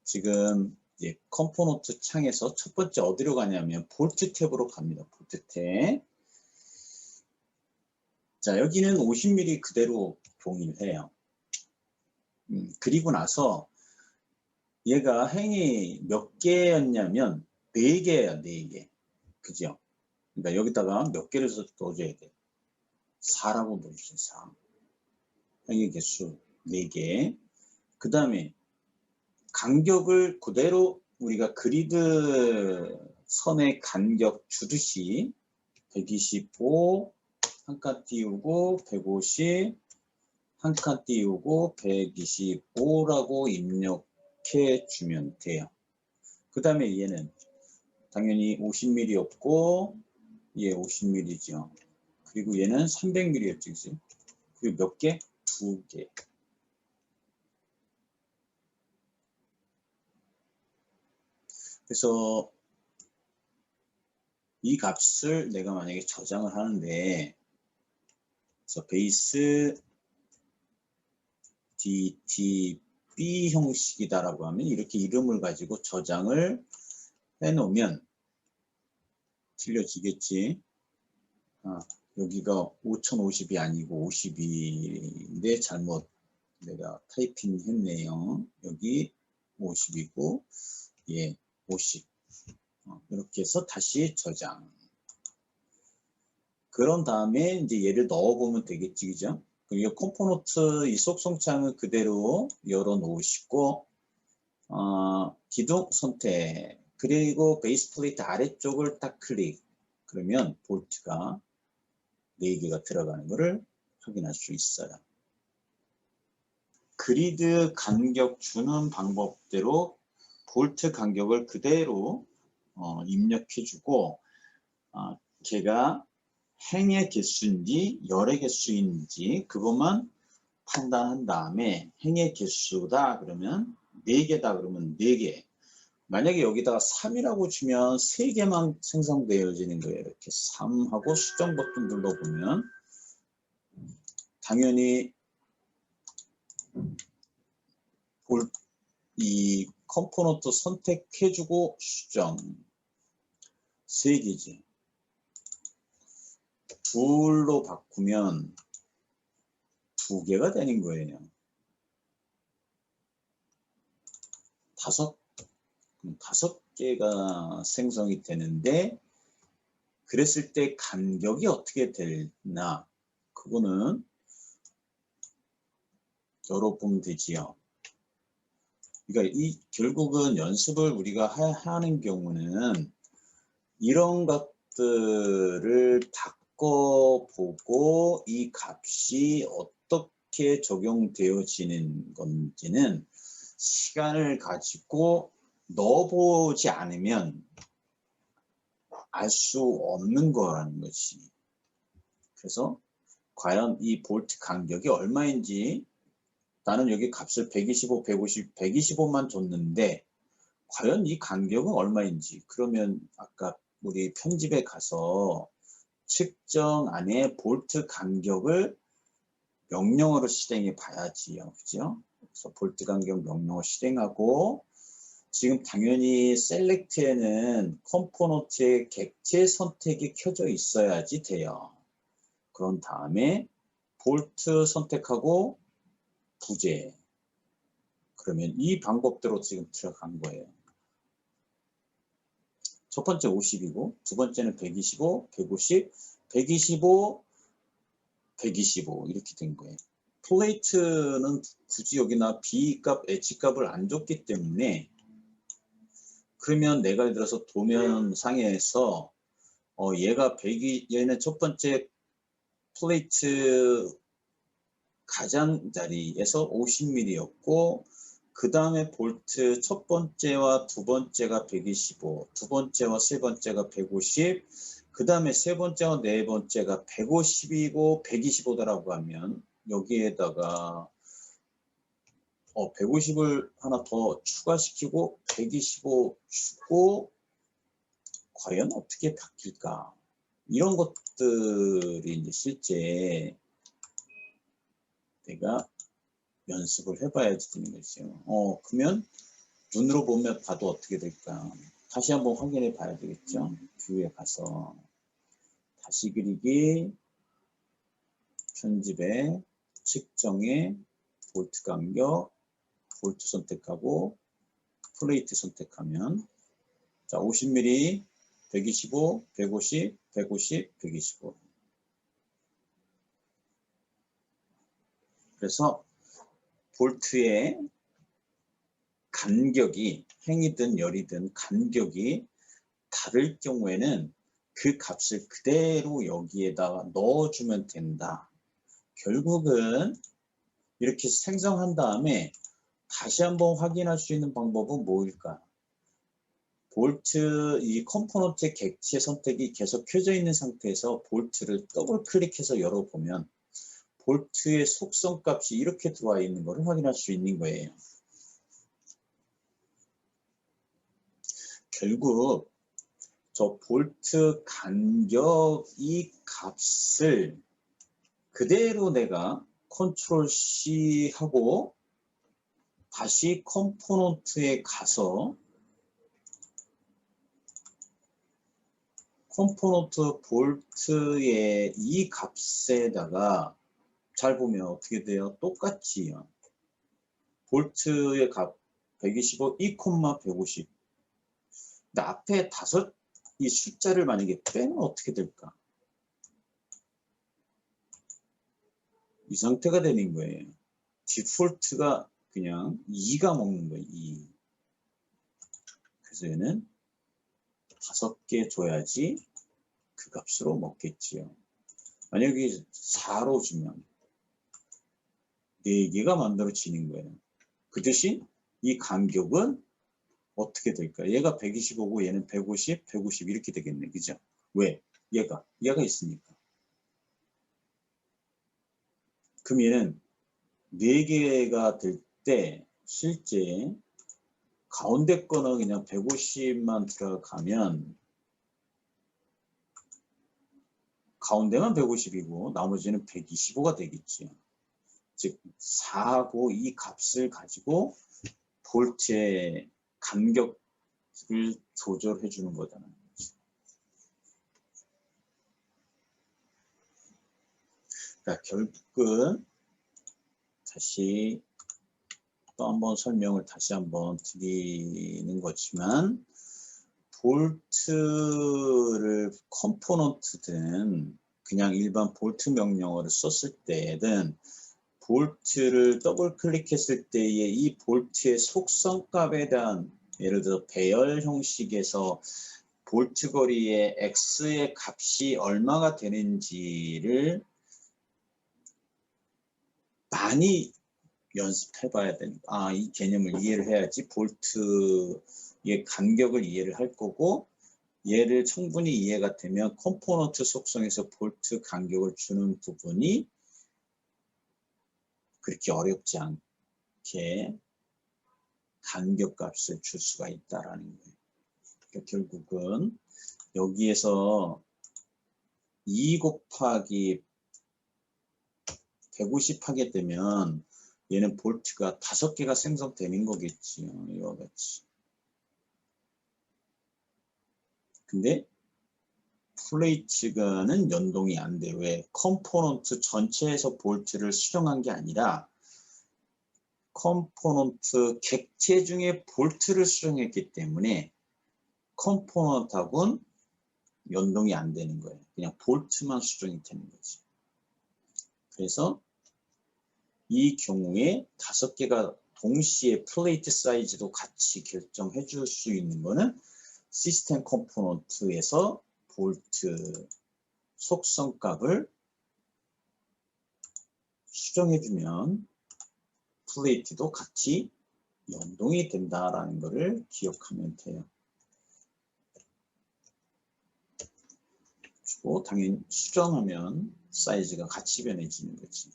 지금 컴포넌트 창에서 첫 번째 어디로 가냐면 볼트 탭으로 갑니다. 볼트 탭. 자, 여기는 50mm 그대로 동일해요. 그리고 나서 얘가 행이 몇 개였냐면 4개예요. 4개. 그죠? 그러니까 여기다가 몇 개를 넣어줘야 돼. 4라고 넣어주세요. 4. 행의 개수 4개. 그 다음에 간격을 그대로 우리가 그리드 선의 간격 주듯이 125 한 칸 띄우고 150 한 칸 띄우고 125라고 입력해 주면 돼요. 그 다음에 얘는 당연히 50mm였고 얘 50mm죠. 그리고 얘는 300mm였지. 그리고 몇 개? 2개. 그래서 이 값을 내가 만약에 저장을 하는데 그래서 베이스 DTB 형식이다라고 하면 이렇게 이름을 가지고 저장을 해 놓으면 틀려지겠지. 여기가 5050이 아니고 52인데 잘못 내가 타이핑 했네요. 여기 50이고 예 50 이렇게 해서 다시 저장. 그런 다음에 이제 얘를 넣어보면 되겠지, 그죠? 그리고 컴포넌트 이 속성창을 그대로 열어 놓으시고 기둥 선택 그리고 베이스 플레이트 아래쪽을 딱 클릭. 그러면 볼트가 4개가 들어가는 것을 확인할 수 있어요. 그리드 간격 주는 방법대로 볼트 간격을 그대로 입력해주고 걔가 행의 개수인지 열의 개수인지 그것만 판단한 다음에 행의 개수다 그러면 4개다 그러면 4개. 만약에 여기다가 3이라고 주면 3개만 생성되어지는 거예요. 이렇게 3하고 수정 버튼 눌러보면 당연히 이 컴포넌트 선택해주고 수정 3개지. 2로 바꾸면 2개가 되는 거예요. 5개가 생성이 되는데 그랬을 때 간격이 어떻게 되나 그거는 열어보면 되지요. 그러니까 결국은 연습을 우리가 하는 경우는 이런 것들을 바꿔보고 이 값이 어떻게 적용되어지는 건지는 시간을 가지고 넣어보지 않으면 알 수 없는 거라는 거지. 그래서 과연 이 볼트 간격이 얼마인지 나는 여기 값을 125, 150, 125만 줬는데 과연 이 간격은 얼마인지 그러면 아까 우리 편집에 가서 측정 안에 볼트 간격을 명령어로 실행해 봐야지요. 그죠? 그래서 볼트 간격 명령어 실행하고 지금 당연히 셀렉트에는 컴포넌트의 객체 선택이 켜져 있어야지 돼요. 그런 다음에 볼트 선택하고 부재. 그러면 이 방법대로 지금 들어간 거예요. 첫 번째 50이고 두 번째는 125, 150, 125, 125 이렇게 된 거예요. 플레이트는 굳이 여기나 B값, H값을 안 줬기 때문에 그러면 내가 예를 들어서 도면상에서 얘는 첫 번째 플레이트 가장자리에서 50mm였고 그 다음에 볼트 첫 번째와 두 번째가 125, 두 번째와 세 번째가 150, 그 다음에 세 번째와 네 번째가 150이고 125다라고 하면 여기에다가 150을 하나 더 추가시키고 125 주고 과연 어떻게 바뀔까? 이런 것들이 이제 실제 내가 연습을 해봐야지 되는 거죠. 그러면 눈으로 보면 봐도 어떻게 될까? 다시 한번 확인해 봐야 되겠죠. 뷰에 가서 다시 그리기, 편집에, 측정에, 볼트 간격, 볼트 선택하고 플레이트 선택하면 자 50mm, 125, 150, 150, 125. 그래서 볼트의 간격이 행이든 열이든 간격이 다를 경우에는 그 값을 그대로 여기에다가 넣어주면 된다. 결국은 이렇게 생성한 다음에 다시 한번 확인할 수 있는 방법은 뭐일까? 볼트 이 컴포넌트의 객체 선택이 계속 켜져 있는 상태에서 볼트를 더블 클릭해서 열어보면 볼트의 속성 값이 이렇게 들어와 있는 것을 확인할 수 있는 거예요. 결국 저 볼트 간격 이 값을 그대로 내가 컨트롤 C 하고 다시 컴포넌트에 가서 컴포넌트 볼트의 이 값에다가 잘 보면 어떻게 돼요? 똑같지요. 볼트의 값 125, 2,150. 근데 앞에 이 숫자를 만약에 빼면 어떻게 될까? 이 상태가 되는 거예요. 디폴트가 그냥 2가 먹는 거예요. 2. 그래서 얘는 5개 줘야지 그 값으로 먹겠지요. 만약에 4로 주면 4개가 만들어지는 거예요. 그 대신 이 간격은 어떻게 될까? 얘가 125고 얘는 150, 150 이렇게 되겠네. 그죠? 왜? 얘가 있으니까. 그럼 얘는 4개가 될 때 실제 가운데 거는 그냥 150만 들어가면 가운데만 150이고 나머지는 125가 되겠지요. 즉 4하고 이 값을 가지고 볼트의 간격을 조절해 주는 거잖아요. 그러니까 결국은 다시 또 한번 설명을 다시 한번 드리는 거지만 볼트를 컴포넌트든 그냥 일반 볼트 명령어를 썼을 때든 볼트를 더블 클릭했을 때의 이 볼트의 속성 값에 대한 예를 들어 배열 형식에서 볼트 거리의 x의 값이 얼마가 되는지를 많이 연습해 봐야 된다. 이 개념을 이해를 해야지 볼트의 간격을 이해를 할 거고 얘를 충분히 이해가 되면 컴포넌트 속성에서 볼트 간격을 주는 부분이 그렇게 어렵지 않게 간격 값을 줄 수가 있다라는 거예요. 그러니까 결국은 여기에서 2 곱하기 150 하게 되면 얘는 볼트가 5개가 생성되는 거겠지요. 이와 같이. 근데 플레이트가는 연동이 안 돼. 왜? 컴포넌트 전체에서 볼트를 수정한 게 아니라 컴포넌트 객체 중에 볼트를 수정했기 때문에 컴포넌트하고는 연동이 안 되는 거예요. 그냥 볼트만 수정이 되는 거지. 그래서 이 경우에 5개가 동시에 플레이트 사이즈도 같이 결정해 줄 수 있는 거는 시스템 컴포넌트에서 볼트 속성 값을 수정해 주면 플레이트도 같이 연동이 된다라는 것을 기억하면 돼요. 그리고 당연히 수정하면 사이즈가 같이 변해지는 거지.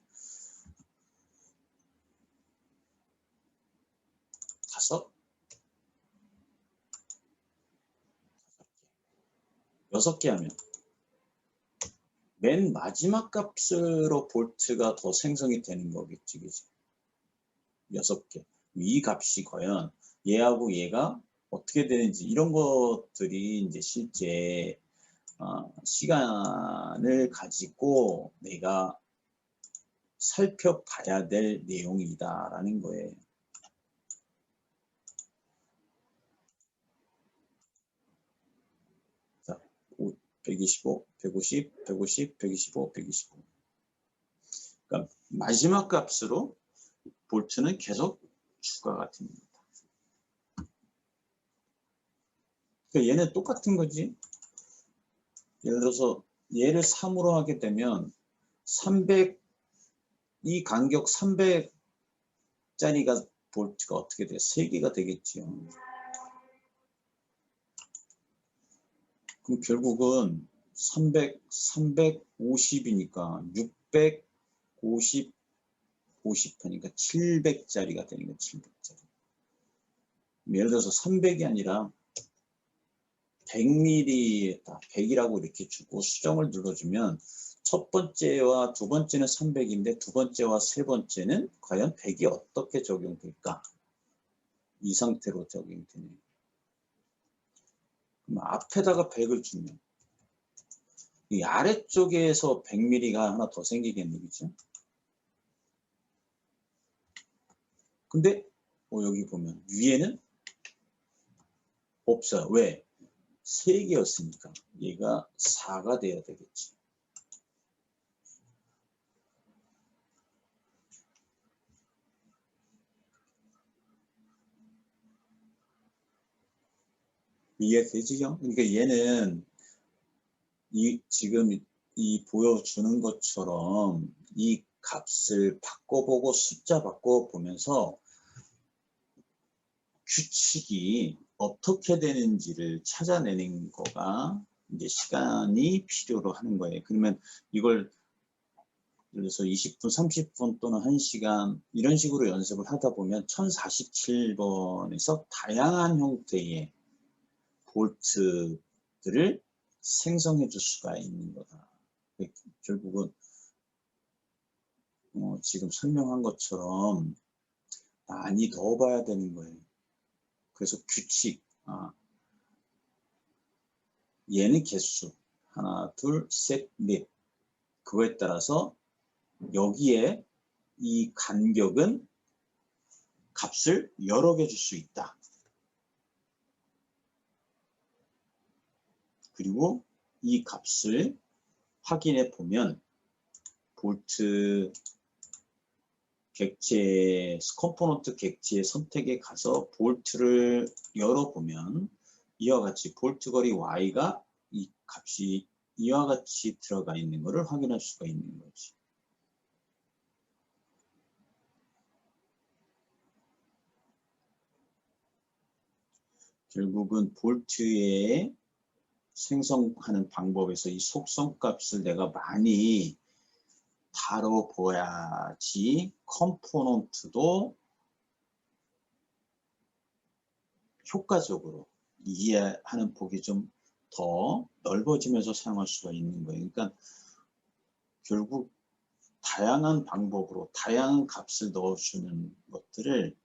5, 6개 하면 맨 마지막 값으로 볼트가 더 생성이 되는 거겠지, 그지? 6개. 이 값이 과연 얘하고 얘가 어떻게 되는지 이런 것들이 이제 실제 시간을 가지고 내가 살펴봐야 될 내용이다라는 거예요. 자, 125, 150, 150, 125, 125. 그러니까 마지막 값으로 볼트는 계속 추가가 됩니다. 그러니까 얘는 똑같은 거지. 예를 들어서 얘를 3으로 하게 되면 300, 이 간격 300짜리가 볼트가 어떻게 돼요? 3개가 되겠지요. 그럼 결국은 300, 350이니까 650, 50 하니까 700짜리가 되는 거예요. 700짜리. 예를 들어서 300이 아니라 100mm에다 100이라고 이렇게 주고 수정을 눌러주면 첫 번째와 두 번째는 300인데 두 번째와 세 번째는 과연 100이 어떻게 적용될까? 이 상태로 적용되네요. 그럼 앞에다가 100을 주면 이 아래쪽에서 100mm가 하나 더 생기겠네, 그죠? 근데 여기 보면 위에는 없어요. 왜? 3개였으니까 얘가 4가 돼야 되겠지. 이해되지요? 그러니까 얘는 지금 이 보여주는 것처럼 이 값을 바꿔보고 숫자 바꿔보면서 규칙이 어떻게 되는지를 찾아내는 거가 이제 시간이 필요로 하는 거예요. 그러면 이걸 예를 들어서 20분, 30분 또는 1시간 이런 식으로 연습을 하다 보면 1047번에서 다양한 형태의 볼트들을 생성해 줄 수가 있는 거다. 결국은 지금 설명한 것처럼 많이 넣어봐야 되는 거예요. 그래서 규칙, 얘는 개수, 하나, 둘, 셋, 넷. 그거에 따라서 여기에 이 간격은 값을 여러 개 줄 수 있다. 그리고 이 값을 확인해 보면 볼트 객체, 컴포넌트 객체 선택에 가서 볼트를 열어보면 이와 같이 볼트 거리 Y가 이 값이 이와 같이 들어가 있는 것을 확인할 수가 있는 거지. 결국은 볼트에 생성하는 방법에서 이 속성값을 내가 많이 다뤄봐야지 컴포넌트도 효과적으로 이해하는 폭이 좀 더 넓어지면서 사용할 수가 있는 거예요. 그러니까 결국 다양한 방법으로 다양한 값을 넣어주는 것들을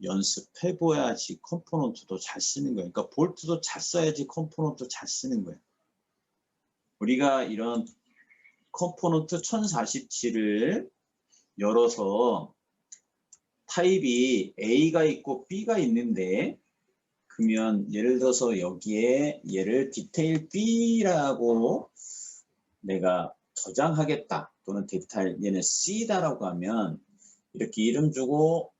연습해 봐야지 컴포넌트도 잘 쓰는 거예요. 그러니까 볼트도 잘 써야지 컴포넌트 잘 쓰는 거예요. 우리가 이런 컴포넌트 1047을 열어서 타입이 A가 있고 B가 있는데 그러면 예를 들어서 여기에 얘를 디테일 B라고 내가 저장하겠다 또는 디테일 얘는 C다라고 하면 이렇게 이름 주고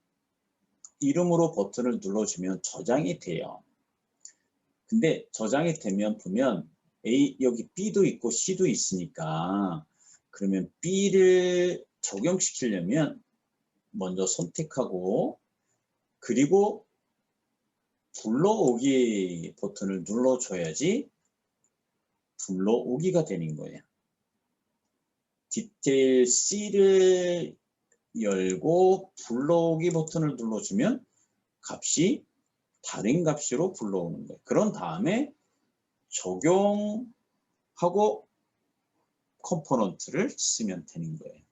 이름으로 버튼을 눌러주면 저장이 돼요. 근데 저장이 되면 보면 여기 B도 있고 C도 있으니까 그러면 B를 적용시키려면 먼저 선택하고 그리고 불러오기 버튼을 눌러줘야지 불러오기가 되는 거예요. 디테일 C를 열고 불러오기 버튼을 눌러주면 값이 다른 값으로 불러오는 거예요. 그런 다음에 적용하고 컴포넌트를 쓰면 되는 거예요.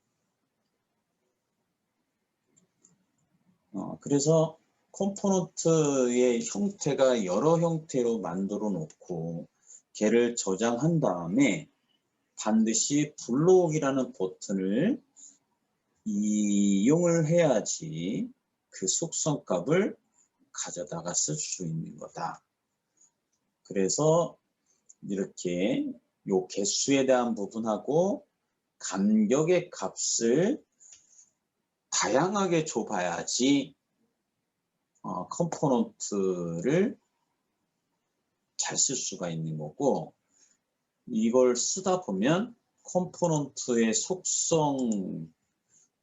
그래서 컴포넌트의 형태가 여러 형태로 만들어 놓고 걔를 저장한 다음에 반드시 블록이라는 버튼을 이용을 해야지 그 속성 값을 가져다가 쓸 수 있는 거다. 그래서 이렇게 요 개수에 대한 부분하고 간격의 값을 다양하게 줘봐야지 컴포넌트를 잘 쓸 수가 있는 거고, 이걸 쓰다 보면 컴포넌트의 속성,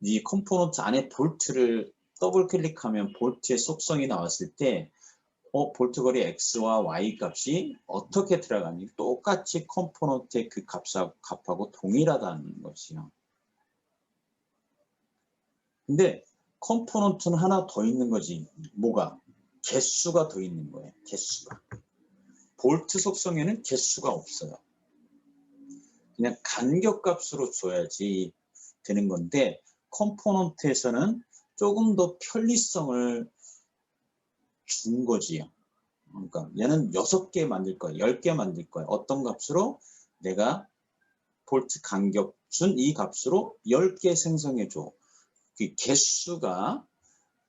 이 컴포넌트 안에 볼트를 더블 클릭하면 볼트의 속성이 나왔을 때 볼트 거리 X와 Y 값이 어떻게 들어가니 똑같이 컴포넌트의 그 값하고 동일하다는 것이요. 근데 컴포넌트는 하나 더 있는 거지. 뭐가? 개수가 더 있는 거예요. 개수가. 볼트 속성에는 개수가 없어요. 그냥 간격 값으로 줘야지 되는 건데, 컴포넌트에서는 조금 더 편리성을 준 거지요. 그러니까 얘는 6개 만들 거야, 10개 만들 거야. 어떤 값으로? 내가 볼트 간격 준 이 값으로 10개 생성해 줘. 그 개수가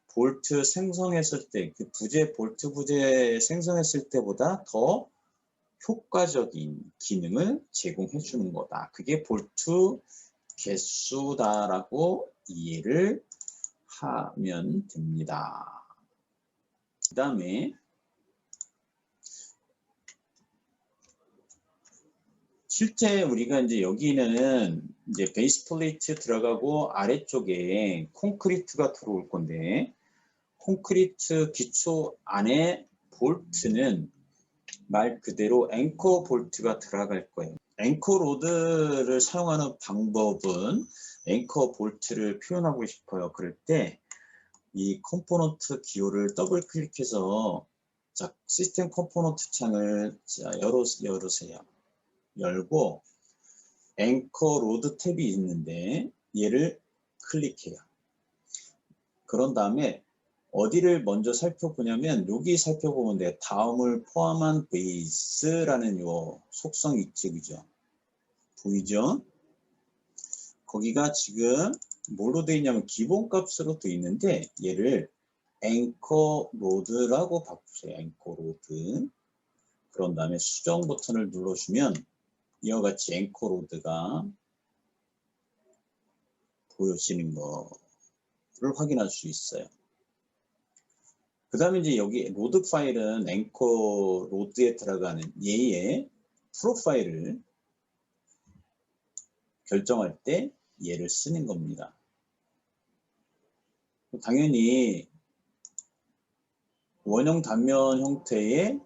볼트 생성했을 때, 그 볼트 부재 생성했을 때보다 더 효과적인 기능을 제공해 주는 거다. 그게 볼트 개수다라고 이해를 하면 됩니다. 그 다음에 실제 우리가 이제 여기는 이제 베이스 플레이트 들어가고 아래쪽에 콘크리트가 들어올 건데, 콘크리트 기초 안에 볼트는 말 그대로 앵커 볼트가 들어갈 거예요. 앵커 로드를 사용하는 방법은, 앵커 볼트를 표현하고 싶어요. 그럴 때 이 컴포넌트 기호를 더블 클릭해서, 자, 시스템 컴포넌트 창을 열으세요. 열고 앵커 로드 탭이 있는데 얘를 클릭해요. 그런 다음에 어디를 먼저 살펴보냐면, 여기 살펴보면 돼. 다음을 포함한 베이스라는 요 속성이 있죠. 그죠? 보이죠? 거기가 지금 뭘로 되어 있냐면 기본값으로 되어 있는데, 얘를 앵커 로드라고 바꾸세요. 앵커 로드. 그런 다음에 수정 버튼을 눌러주면 이와 같이 앵커 로드가 보여지는 거를 확인할 수 있어요. 그 다음에 이제 여기 로드 파일은 앵커 로드에 들어가는 얘의 프로파일을 결정할 때 얘를 쓰는 겁니다. 당연히 원형 단면 형태의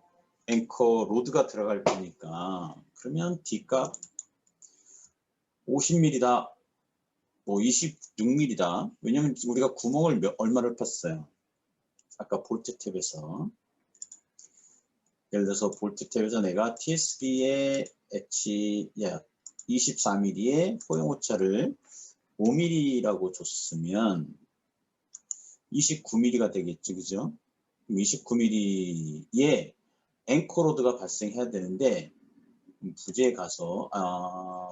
앵커 로드가 들어갈 거니까, 그러면 D값 50mm다, 뭐 26mm다. 왜냐면 우리가 구멍을 얼마를 팠어요. 아까 볼트 탭에서. 예를 들어서 볼트 탭에서 내가 TSB의 H 24mm의 포용 오차를 5mm라고 줬으면 29mm가 되겠지, 그죠? 29mm의 앵커로드가 발생해야 되는데, 부재에 가서,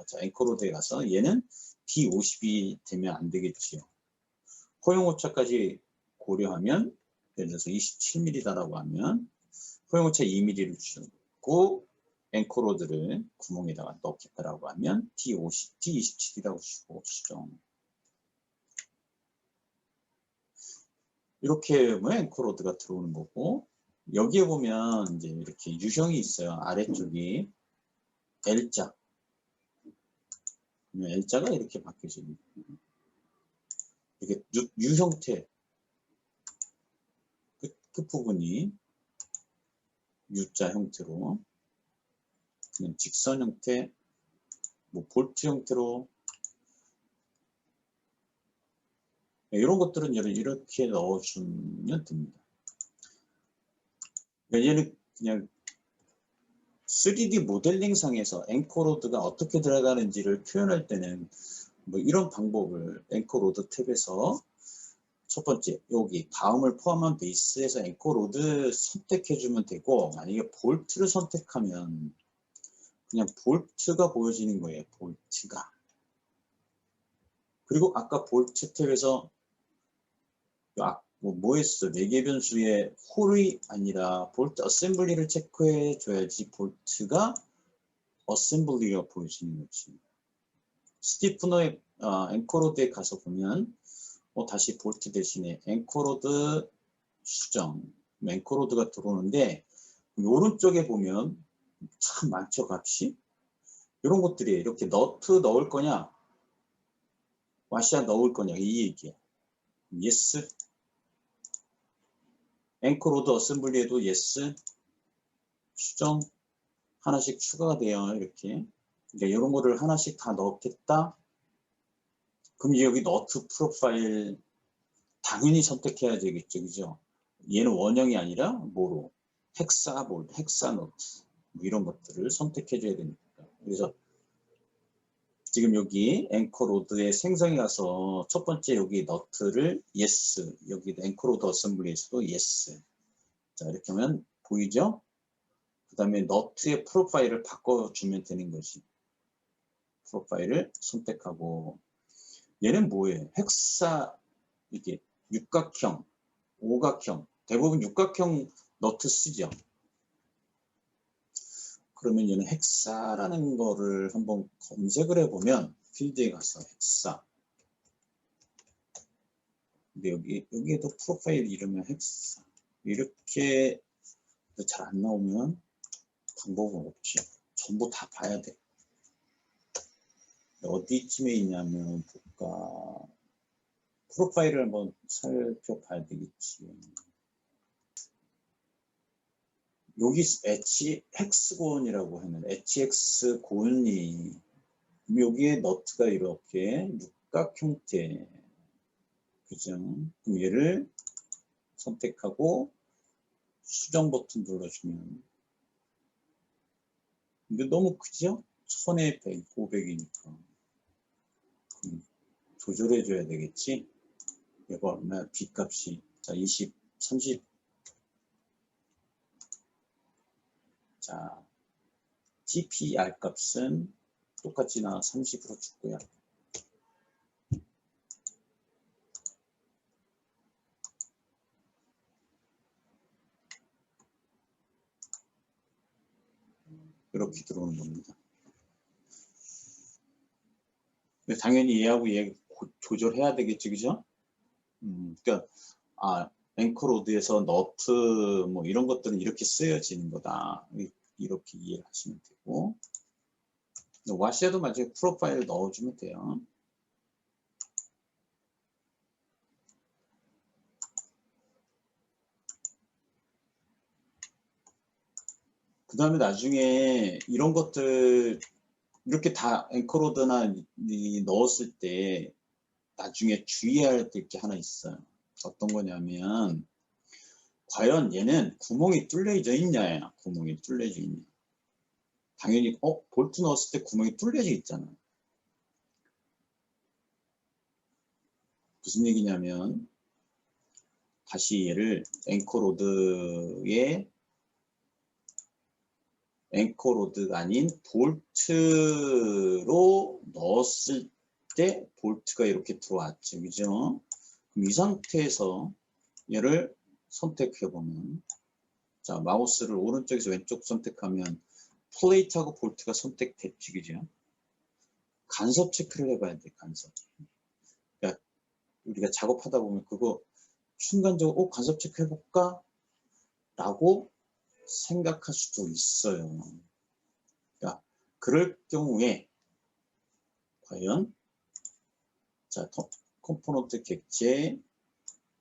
자, 앵커로드에 가서 얘는 D50이 되면 안 되겠지요. 포용 오차까지 고려하면, 예를 들어서 27mm다라고 하면 포용 오차 2mm를 주고 앵커로드를 구멍에다가 넣겠다라고 하면 D27이라고 주고 수정. 이렇게 하면 앵커로드가 들어오는 거고, 여기에 보면 이제 이렇게 유형이 있어요. 아래쪽이 L자. L자가 이렇게 바뀌어집니다. 이렇게 U 형태 끝부분이 U자 형태로, 그냥 직선 형태, 뭐 볼트 형태로, 이런 것들은 이렇게 넣어주면 됩니다. 얘는 그냥 3D 모델링 상에서 앵커로드가 어떻게 들어가는지를 표현할 때는 뭐 이런 방법을 앵커로드 탭에서 첫 번째 여기 다음을 포함한 베이스에서 앵커로드 선택해 주면 되고, 만약에 볼트를 선택하면 그냥 볼트가 보여지는 거예요. 볼트가. 그리고 아까 볼트 탭에서 뭐 했어? 4개 변수에 홀이 아니라 볼트 어셈블리를 체크해 줘야지 볼트가 어셈블리가 보여지는 거지. 스티프너의 앵커로드에 가서 보면 다시 볼트 대신에 앵커로드 수정, 앵커로드가 들어오는데, 오른쪽에 보면 참 많죠, 값이. 이런 것들이 이렇게 너트 넣을 거냐, 와시아 넣을 거냐, 이 얘기야. 예스. 앵커로드 어셈블리에도 예스. 수정 하나씩 추가가 돼요, 이렇게. 그러니까 이런 거를 하나씩 다 넣겠다. 그럼 여기 너트 프로파일 당연히 선택해야 되겠죠, 그죠? 얘는 원형이 아니라 뭐로? 헥사 노트 뭐 이런 것들을 선택해 줘야 되니까. 그래서 지금 여기 앵커로드에 생성이 가서 첫 번째 여기 너트를 예스, 여기 앵커로드 어셈블리에서도 예스. 자, 이렇게 하면 보이죠? 그 다음에 너트의 프로파일을 바꿔주면 되는 거지. 프로파일을 선택하고, 얘는 뭐예요? 이게 육각형, 오각형, 대부분 육각형 너트 쓰죠. 그러면 얘는 헥사라는 거를 한번 검색을 해보면 필드에 가서 헥사. 근데 여기에도 프로파일 이름은 헥사. 이렇게 잘 안 나오면 방법은 없지. 전부 다 봐야 돼. 어디쯤에 있냐면 볼까. 프로파일을 한번 살펴봐야 되겠지. 여기 HX곤이라고 하는 HX 곤이, 여기에 너트가 이렇게 육각 형태, 그죠? 그럼 얘를 선택하고 수정 버튼 눌러주면, 근데 너무 크죠? 1000에 100, 500이니까 조절해 줘야 되겠지. 이거 얼마? B 값이 자 20, 30. 자, TPR 값은 똑같이 나 30으로 줄거야. 이렇게 들어오는 겁니다. 당연히 얘하고 얘 조절해야 되겠지, 그죠? 그러니까 앵커로드에서 너트 뭐 이런 것들은 이렇게 쓰여지는 거다. 이렇게 이해하시면 되고, 와시아도 마찬가지로 프로파일을 넣어주면 돼요. 그 다음에 나중에 이런 것들 이렇게 다 앵커로드나 넣었을 때 나중에 주의해야 될 게 하나 있어요. 어떤 거냐면, 과연 얘는 구멍이 뚫려져 있냐, 구멍이 뚫려져 있냐. 당연히 볼트 넣었을 때 구멍이 뚫려져 있잖아. 무슨 얘기냐면, 다시 얘를 앵커로드가 아닌 볼트로 넣었을 때 볼트가 이렇게 들어왔죠, 그죠? 그럼 이 상태에서 얘를 선택해 보면, 자, 마우스를 오른쪽에서 왼쪽 선택하면 플레이트하고 볼트가 선택됐지, 그죠? 간섭 체크를 해봐야 돼, 간섭. 그러니까 우리가 작업하다 보면 그거 순간적으로 간섭 체크 해볼까? 라고 생각할 수도 있어요. 그러니까 그럴 경우에 과연, 자, 컴포넌트 객체,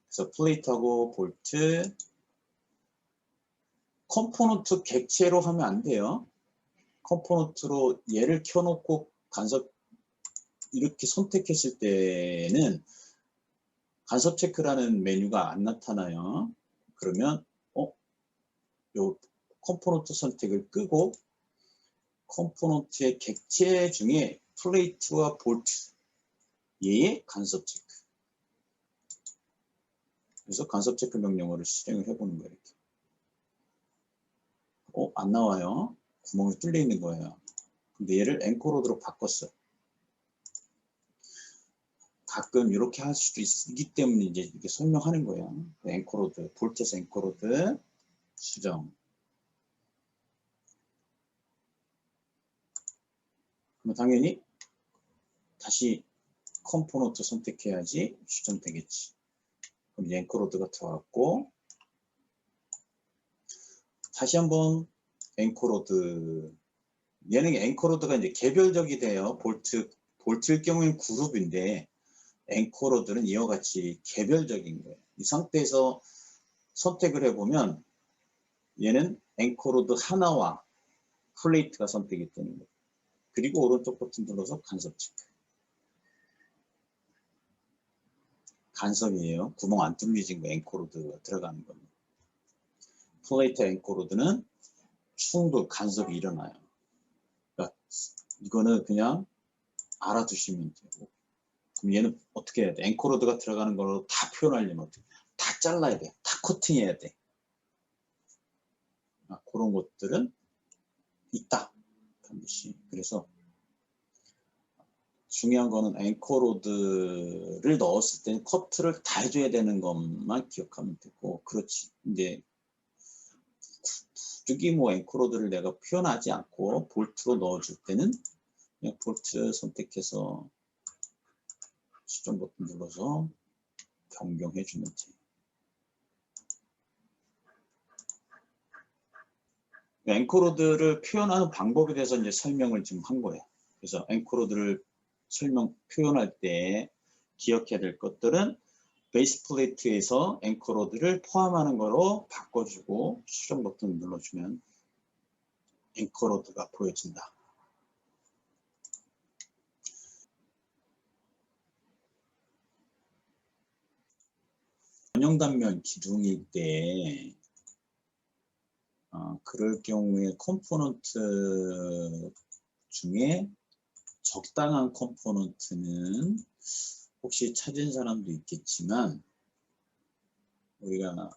그래서 플레이트하고 볼트, 컴포넌트 객체로 하면 안 돼요. 컴포넌트로 얘를 켜놓고 간섭 이렇게 선택했을 때는 간섭 체크라는 메뉴가 안 나타나요. 그러면 요 컴포넌트 선택을 끄고 컴포넌트의 객체 중에 플레이트와 볼트 얘의 간섭 체크. 그래서 간섭 체크 명령어를 실행을 해보는 거예요. 이렇게. 안 나와요. 구멍이 뚫려 있는 거예요. 근데 얘를 엔코로드로 바꿨어. 가끔 이렇게 할 수도 있기 때문에 이제 이렇게 설명하는 거예요. 엔코로드, 볼트에서 엔코로드 수정. 그럼 당연히 다시 컴포넌트 선택해야지 수정되겠지. 그럼 엔코로드가 들어갔고, 다시 한번 엔코로드. 얘는 엔코로드가 이제 개별적이 돼요. 볼트일 경우에는 그룹인데, 엔코로드는 이와 같이 개별적인 거예요. 이 상태에서 선택을 해보면 얘는 엔코로드 하나와 플레이트가 선택이 되는 거예요. 그리고 오른쪽 버튼 눌러서 간섭 체크. 간섭이에요. 구멍 안 뚫리진 거 엔코로드가 들어가는 겁니다. 플레이트 엔코로드는 충돌 간섭이 일어나요. 그러니까 이거는 그냥 알아두시면 되고. 그럼 얘는 어떻게 해야 돼? 엔코로드가 들어가는 걸로 다 표현하려면 어떻게? 다 잘라야 돼. 다 코팅해야 돼. 그런 것들은 있다. 반드시. 그래서 중요한 거는 엔코로드를 넣었을 때는 커트를 다 해줘야 되는 것만 기억하면 되고, 그렇지. 이제 굳이 뭐 엔코로드를 내가 표현하지 않고 볼트로 넣어줄 때는 그냥 볼트 선택해서 수정 버튼 눌러서 변경해 주면 돼. 엔코로드를 표현하는 방법에 대해서 이제 설명을 지금 한 거예요. 그래서 엔코로드를 표현할 때 기억해야 될 것들은 베이스 플레이트에서 엔코로드를 포함하는 거로 바꿔주고 수정 버튼 눌러주면 엔코로드가 보여진다. 원형 단면 기둥일 때 그럴 경우에 컴포넌트 중에 적당한 컴포넌트는 혹시 찾은 사람도 있겠지만 우리가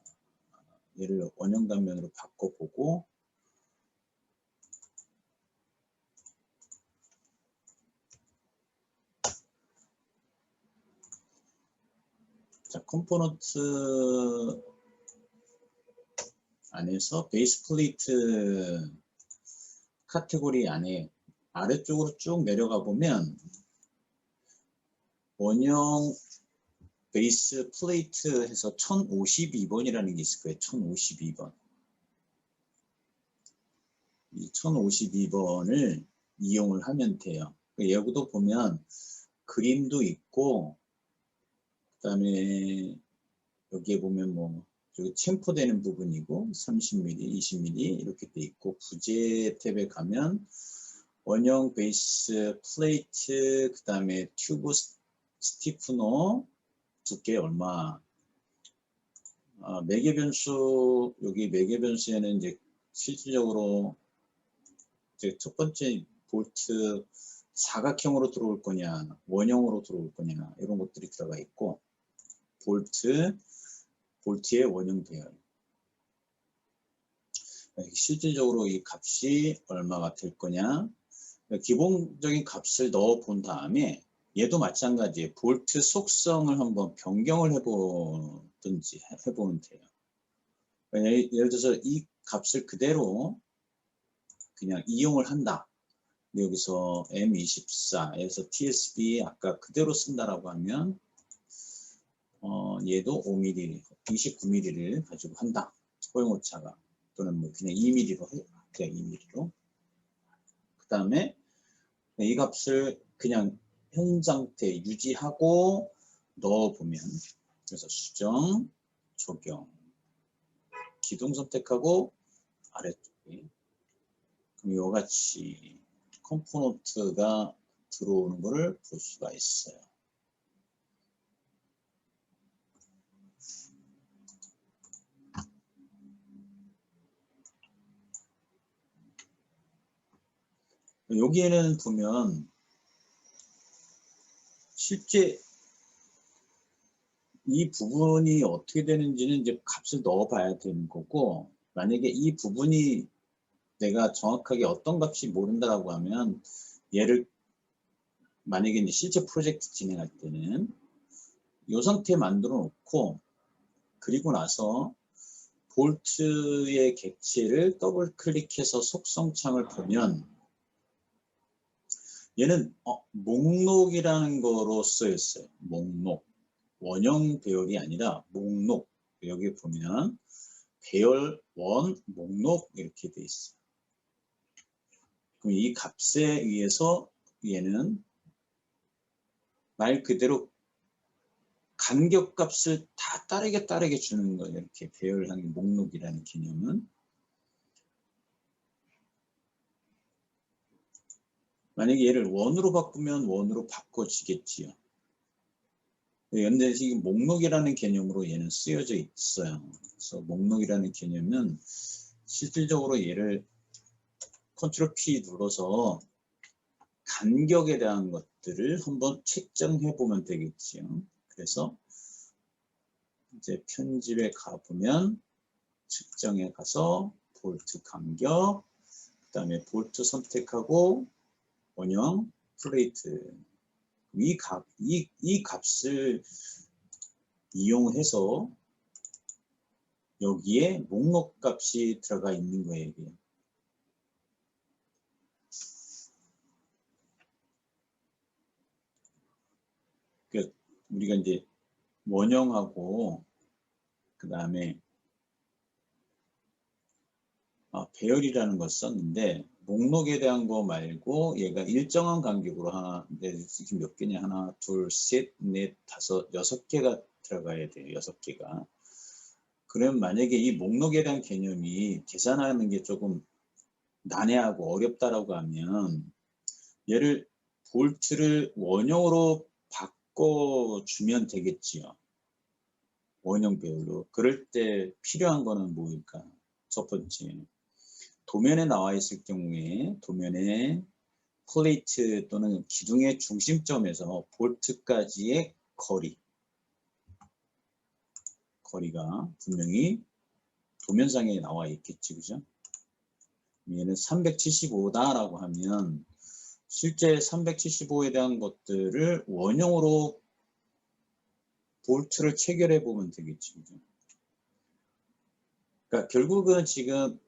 얘를 원형 단면으로 바꿔보고 자, 컴포넌트 안에서 베이스 플레이트 카테고리 안에 아래쪽으로 쭉 내려가 보면 원형 베이스 플레이트 해서 1052번이라는 게 있을 거예요. 1052번. 이 1052번을 이용을 하면 돼요. 여기도 보면 그림도 있고, 그 다음에 여기에 보면 뭐 여기 챔퍼되는 부분이고 30mm, 20mm 이렇게 돼 있고, 부재 탭에 가면 원형 베이스 플레이트, 그 다음에 튜브 스티프너 두께 얼마, 매개 변수, 여기 매개 변수에는 이제 실질적으로 이제 첫 번째 볼트 사각형으로 들어올 거냐, 원형으로 들어올 거냐, 이런 것들이 들어가 있고, 볼트의 원형 배열. 실질적으로 이 값이 얼마가 될 거냐, 기본적인 값을 넣어 본 다음에 얘도 마찬가지예요. 볼트 속성을 한번 변경을 해보든지 해보면 돼요. 예를 들어서 이 값을 그대로 그냥 이용을 한다. 여기서 M24에서 TSB 아까 그대로 쓴다라고 하면 얘도 5mm, 29mm를 가지고 한다. 소형오차가. 또는 뭐 그냥 2mm로 해요. 그냥 2mm로. 그 다음에 이 값을 그냥 현 상태 유지하고 넣어보면, 그래서 수정, 적용, 기둥 선택하고 아래쪽에 그럼 이와 같이 컴포넌트가 들어오는 것을 볼 수가 있어요. 여기에는 보면 실제 이 부분이 어떻게 되는지는 이제 값을 넣어 봐야 되는 거고, 만약에 이 부분이 내가 정확하게 어떤 값이 모른다라고 하면, 얘를 만약에 이제 실제 프로젝트 진행할 때는 이 상태 만들어 놓고, 그리고 나서 볼트의 객체를 더블 클릭해서 속성 창을 보면 얘는 목록이라는 거로 쓰였어요. 목록. 원형 배열이 아니라 목록. 여기 보면 배열 원 목록 이렇게 돼 있어요. 그럼 이 값에 의해서 얘는 말 그대로 간격값을 다 따르게 주는 거예요. 이렇게 배열한 목록이라는 개념은. 만약에 얘를 원으로 바꾸면 원으로 바꿔지겠지요. 그런데 지금 목록이라는 개념으로 얘는 쓰여져 있어요. 그래서 목록이라는 개념은 실질적으로 얘를 컨트롤 P 눌러서 간격에 대한 것들을 한번 측정해 보면 되겠지요. 그래서 이제 편집에 가보면 측정에 가서 볼트 간격, 그 다음에 볼트 선택하고 원형 플레이트, 이 값을 이용해서 여기에 목록 값이 들어가 있는 거예요. 이게. 그러니까 우리가 이제 원형하고 그 다음에 배열이라는 걸 썼는데, 목록에 대한 거 말고 얘가 일정한 간격으로 지금 몇 개냐, 하나, 둘, 셋, 넷, 다섯, 6개가 들어가야 돼요. 6개가. 그러면 만약에 이 목록에 대한 개념이 계산하는 게 조금 난해하고 어렵다라고 하면 얘를 볼트를 원형으로 바꿔주면 되겠지요. 원형 배열로. 그럴 때 필요한 거는 뭐일까? 첫 번째, 도면에 나와 있을 경우에 도면에 플레이트 또는 기둥의 중심점에서 볼트까지의 거리가 분명히 도면상에 나와 있겠지, 그죠? 얘는 375다라고 하면 실제 375에 대한 것들을 원형으로 볼트를 체결해 보면 되겠지, 그죠? 그러니까 결국은 지금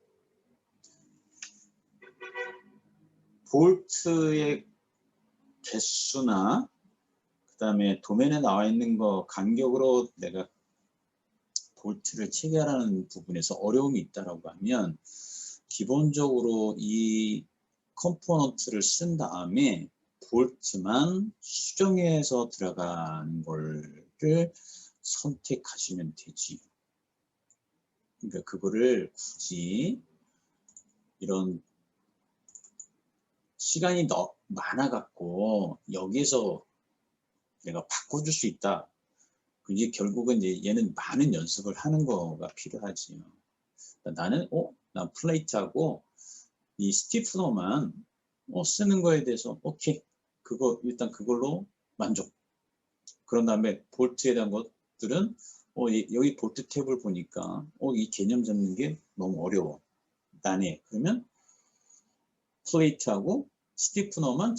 볼트의 개수나 그 다음에 도면에 나와 있는 거 간격으로 내가 볼트를 체결하는 부분에서 어려움이 있다라고 하면 기본적으로 이 컴포넌트를 쓴 다음에 볼트만 수정해서 들어가는 거를 선택하시면 되지. 그러니까 그거를 굳이 이런 시간이 많아 갖고 여기에서 내가 바꿔줄 수 있다. 이제 결국은 이제 얘는 많은 연습을 하는 거가 필요하지요. 나는 난 플레이트하고 이 스티프너만 쓰는 거에 대해서 오케이, 그거 일단 그걸로 만족. 그런 다음에 볼트에 대한 것들은 여기 볼트 탭을 보니까 이 개념 잡는 게 너무 어려워, 난해. 그러면 플레이트하고 스티프너만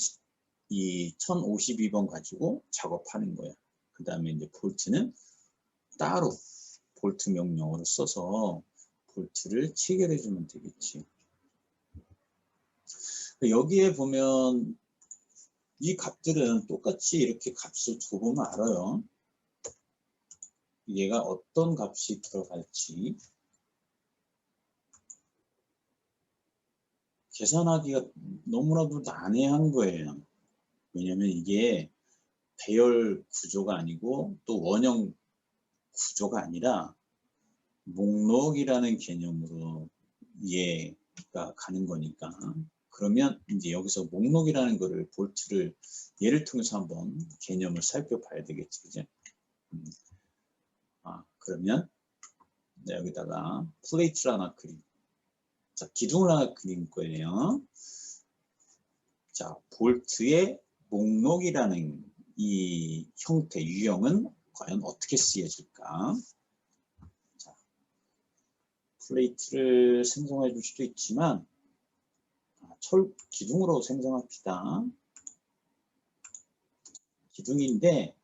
이 1052번 가지고 작업하는 거야. 그 다음에 이제 볼트는 따로 볼트 명령어를 써서 볼트를 체결해 주면 되겠지. 여기에 보면 이 값들은 똑같이 이렇게 값을 줘보면 알아요. 얘가 어떤 값이 들어갈지. 계산하기가 너무나도 난해한 거예요. 왜냐면 이게 배열 구조가 아니고 또 원형 구조가 아니라 목록이라는 개념으로 이해가 가는 거니까. 그러면 이제 여기서 목록이라는 거를 볼트를 예를 통해서 한번 개념을 살펴봐야 되겠지, 그죠? 그러면 여기다가 플레이트를 하나 그림. 자, 기둥을 하나 그릴 거예요. 자, 볼트의 목록이라는 이 형태, 유형은 과연 어떻게 쓰여질까? 자, 플레이트를 생성해 줄 수도 있지만 기둥으로 생성합시다. 기둥인데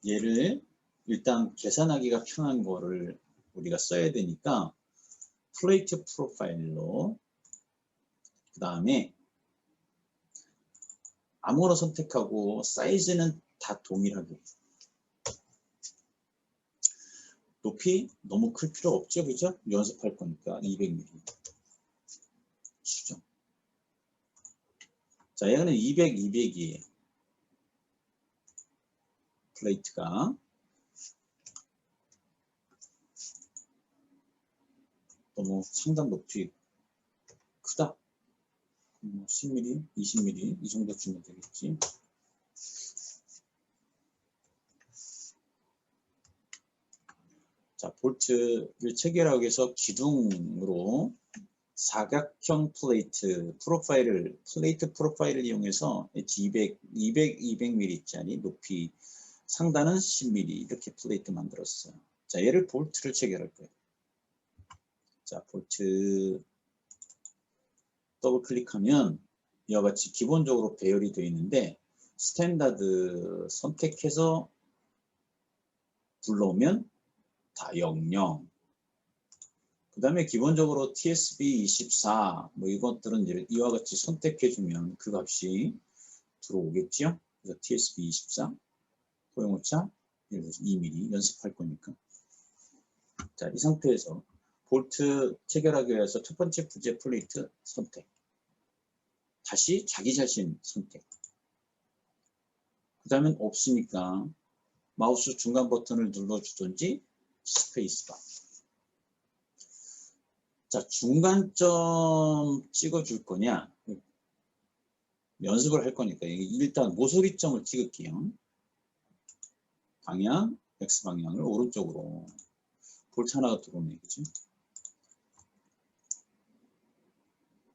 얘를 일단 계산하기가 편한 거를 우리가 써야 되니까 플레이트 프로파일로 그 다음에 아무거나 선택하고 사이즈는 다 동일하게. 높이 너무 클 필요 없죠, 그죠? 연습할 거니까 200mm 수정. 자, 얘는 200, 200이에요. 플레이트가 너무 상단 높이 크다. 10mm, 20mm 이 정도 주면 되겠지. 자, 볼트를 체결하기 위해서 기둥으로 사각형 플레이트 프로파일을 이용해서 200, 200mm짜리 높이 상단은 10mm 이렇게 플레이트 만들었어요. 자, 얘를 볼트를 체결할 거예요. 자, 볼트 더블 클릭하면 이와 같이 기본적으로 배열이 되어 있는데 스탠다드 선택해서 불러오면 다 00. 그 다음에 기본적으로 TSB24 뭐 이것들은 이와 같이 선택해주면 그 값이 들어오겠죠. 그래서 TSB24 소형오차 2mm 연습할 거니까. 자, 이 상태에서 볼트 체결하기 위해서 첫 번째 부재 플레이트 선택. 다시 자기 자신 선택. 그 다음엔 없으니까 마우스 중간 버튼을 눌러주든지 스페이스바. 자, 중간점 찍어줄 거냐? 연습을 할 거니까 일단 모서리점을 찍을게요. 방향, X방향을 오른쪽으로. 볼트 하나가 들어오네, 그죠?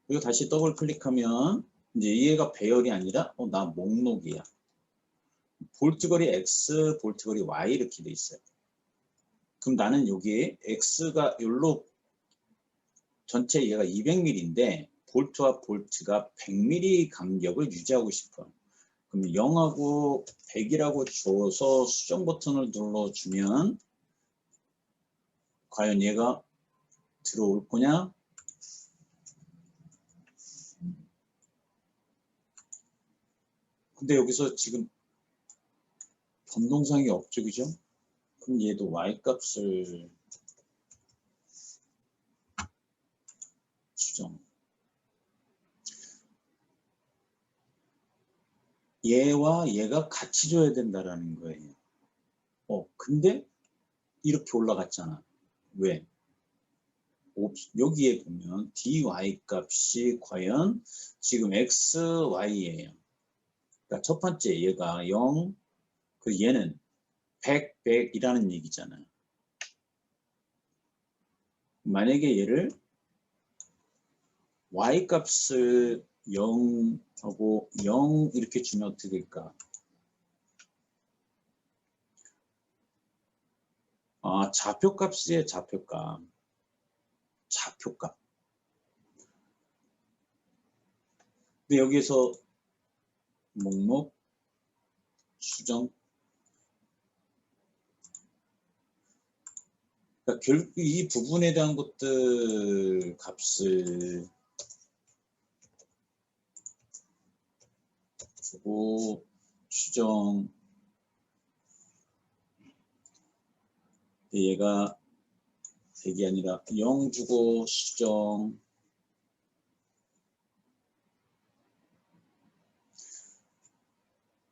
그리고 다시 더블 클릭하면 이제 얘가 배열이 아니라 나 목록이야. 볼트 거리 X, 볼트 거리 Y 이렇게 돼 있어요. 그럼 나는 여기에 X가 여기로 전체 얘가 200mm인데 볼트와 볼트가 100mm 간격을 유지하고 싶어요. 그럼 0하고 100이라고 줘서 수정 버튼을 눌러주면 과연 얘가 들어올 거냐? 근데 여기서 지금 변동상이 없죠, 그죠? 그럼 얘도 Y 값을 수정. 얘와 얘가 같이 줘야 된다라는 거예요. 근데 이렇게 올라갔잖아. 왜? 여기에 보면 dy 값이 과연 지금 x, y예요. 그러니까 첫 번째 얘가 0, 그 얘는 100, 100이라는 얘기잖아요. 만약에 얘를 y 값을 0하고 0 이렇게 주면 어떻게 될까? 좌표값이에요, 좌표값. 좌표값. 근데 여기에서 목록, 수정. 그러니까 결국 이 부분에 대한 것들 값을 주고 수정. 얘가 100이 아니라 0 주고 수정.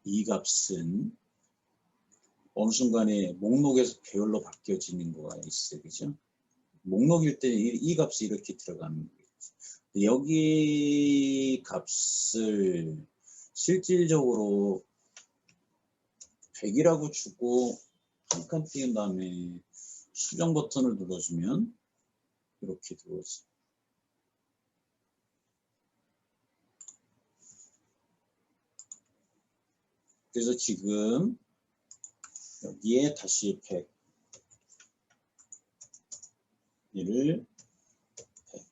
이 값은 어느 순간에 목록에서 배열로 바뀌어지는 거가 있어요. 그죠? 목록일 때 이 값이 이렇게 들어가는 거예요. 여기 값을 실질적으로 100이라고 주고 한 칸 띄운 다음에 수정 버튼을 눌러주면 이렇게 들어오지. 그래서 지금 여기에 다시 100 얘를 100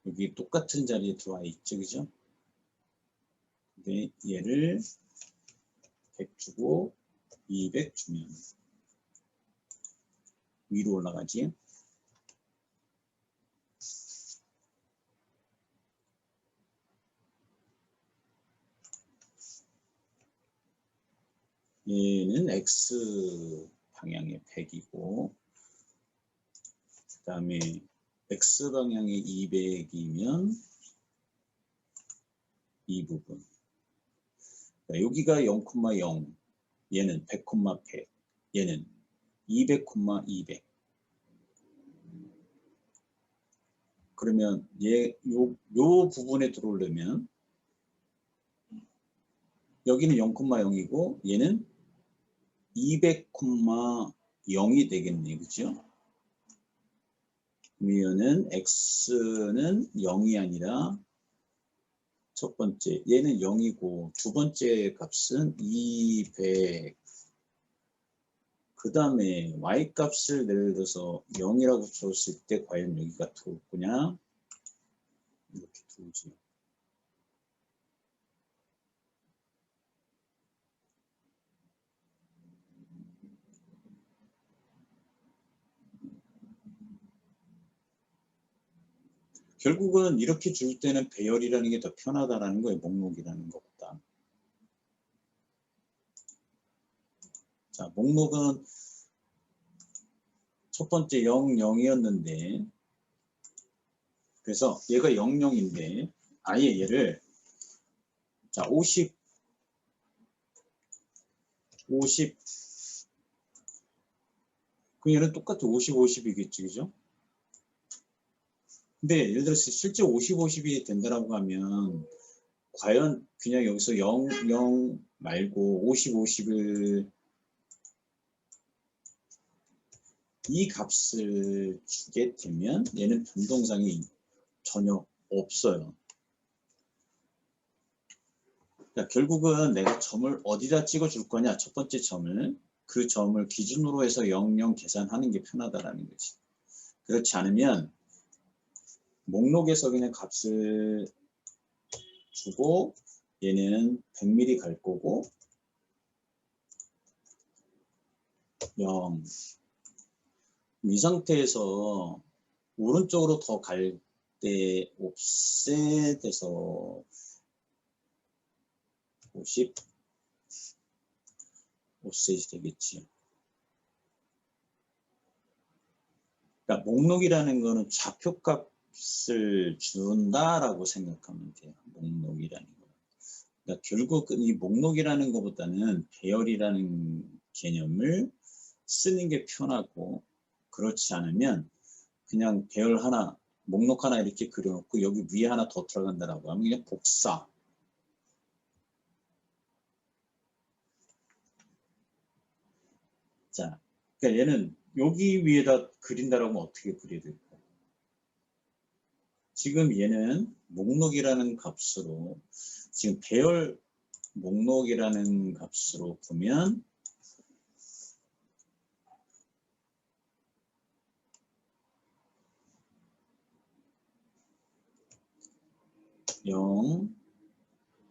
여기 똑같은 자리에 들어와 있죠, 그죠? 근데 얘를 100 주고 200 주면 위로 올라가지. 얘는 X 방향의 100이고 그 다음에 X 방향의 200이면 이 부분 여기가 0,0 얘는 100, 100 얘는 200, 200 그러면 요 부분에 들어오려면 여기는 0,0이고 얘는 200, 0이 되겠네, 그죠? 그러면은 x는 0이 아니라 첫 번째 얘는 0이고 두 번째 값은 200. 그 다음에 y 값을 예를 들어서 0이라고 줬을 때 과연 여기가 들어올 거냐? 이렇게 들어오지. 결국은 이렇게 줄 때는 배열이라는 게 더 편하다라는 거예요. 목록이라는 것보다. 자, 목록은 첫 번째 0, 0이었는데 그래서 얘가 0, 0인데 아예 얘를 자 50 그 얘는 똑같이 50, 50이겠지, 그죠? 근데 예를 들어서 실제 50, 50이 된다라고 하면 과연 그냥 여기서 0, 0 말고 50, 50을 이 값을 주게 되면 얘는 변동상이 전혀 없어요. 그러니까 결국은 내가 점을 어디다 찍어줄 거냐 첫 번째 점을 그 점을 기준으로 해서 0, 0 계산하는 게 편하다라는 거지. 그렇지 않으면 목록에서 그냥 값을 주고 얘는 100mm 갈 거고 0 이 상태에서 오른쪽으로 더 갈 때 옵셋에서 50 옵셋이 되겠지. 그러니까 목록이라는 거는 좌표값을 준다라고 생각하면 돼요. 목록이라는 거. 그러니까 결국 이 목록이라는 것보다는 배열이라는 개념을 쓰는 게 편하고 그렇지 않으면 그냥 배열 하나, 목록 하나 이렇게 그려놓고 여기 위에 하나 더 들어간다라고 하면 그냥 복사. 자, 그러니까 얘는 여기 위에다 그린다라고 하면 어떻게 그려야 될까? 지금 얘는 목록이라는 값으로 지금 배열 목록이라는 값으로 보면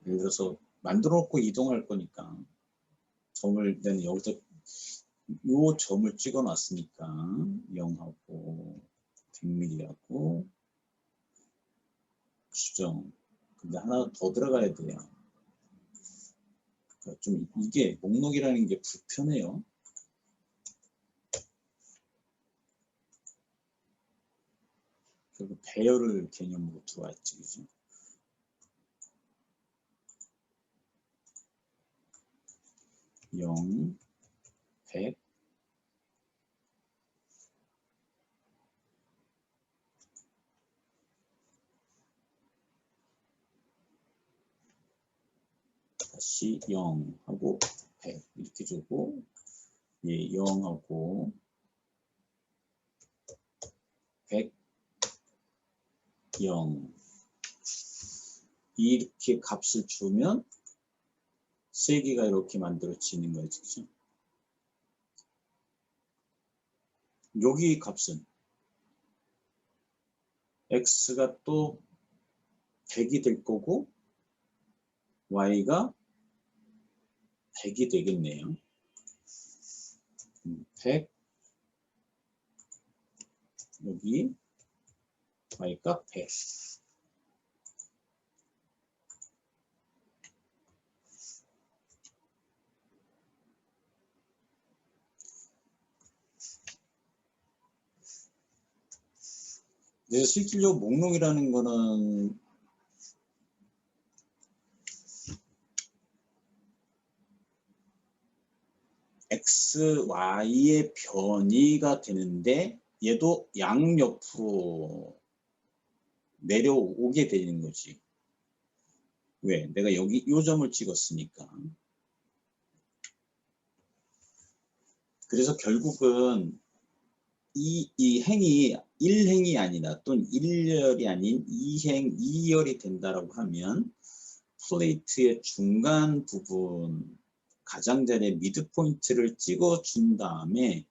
예를 들어서 만들어 놓고 이동할 거니까 점을 내가 여기서 요 점을 찍어 놨으니까 0하고 100mm하고 수정. 근데 하나 더 들어가야 돼요. 그러니까 좀 이게 목록이라는 게 불편해요. 결국 배열을 개념으로 들어와 있지, 그죠? (0) 100 다시 0 하고 100 이렇게 주고 예, 0 하고 100 0 이렇게 값을 주면 세 개가 이렇게 만들어지는 거죠. 그죠? 여기 값은 x가 또 100이 될 거고 y가 100이 되겠네요. 100 여기 y가 100. 그래서 실질적으로 목록이라는 거는 x, y의 변이가 되는데 얘도 양옆으로 내려오게 되는 거지. 왜? 내가 여기 요 점을 찍었으니까. 그래서 결국은 이 행이 1행이 아니라 또는 1열이 아닌 2행, 2열이 된다라고 하면 플레이트의 중간 부분 가장자리에 미드 포인트를 찍어 준 다음에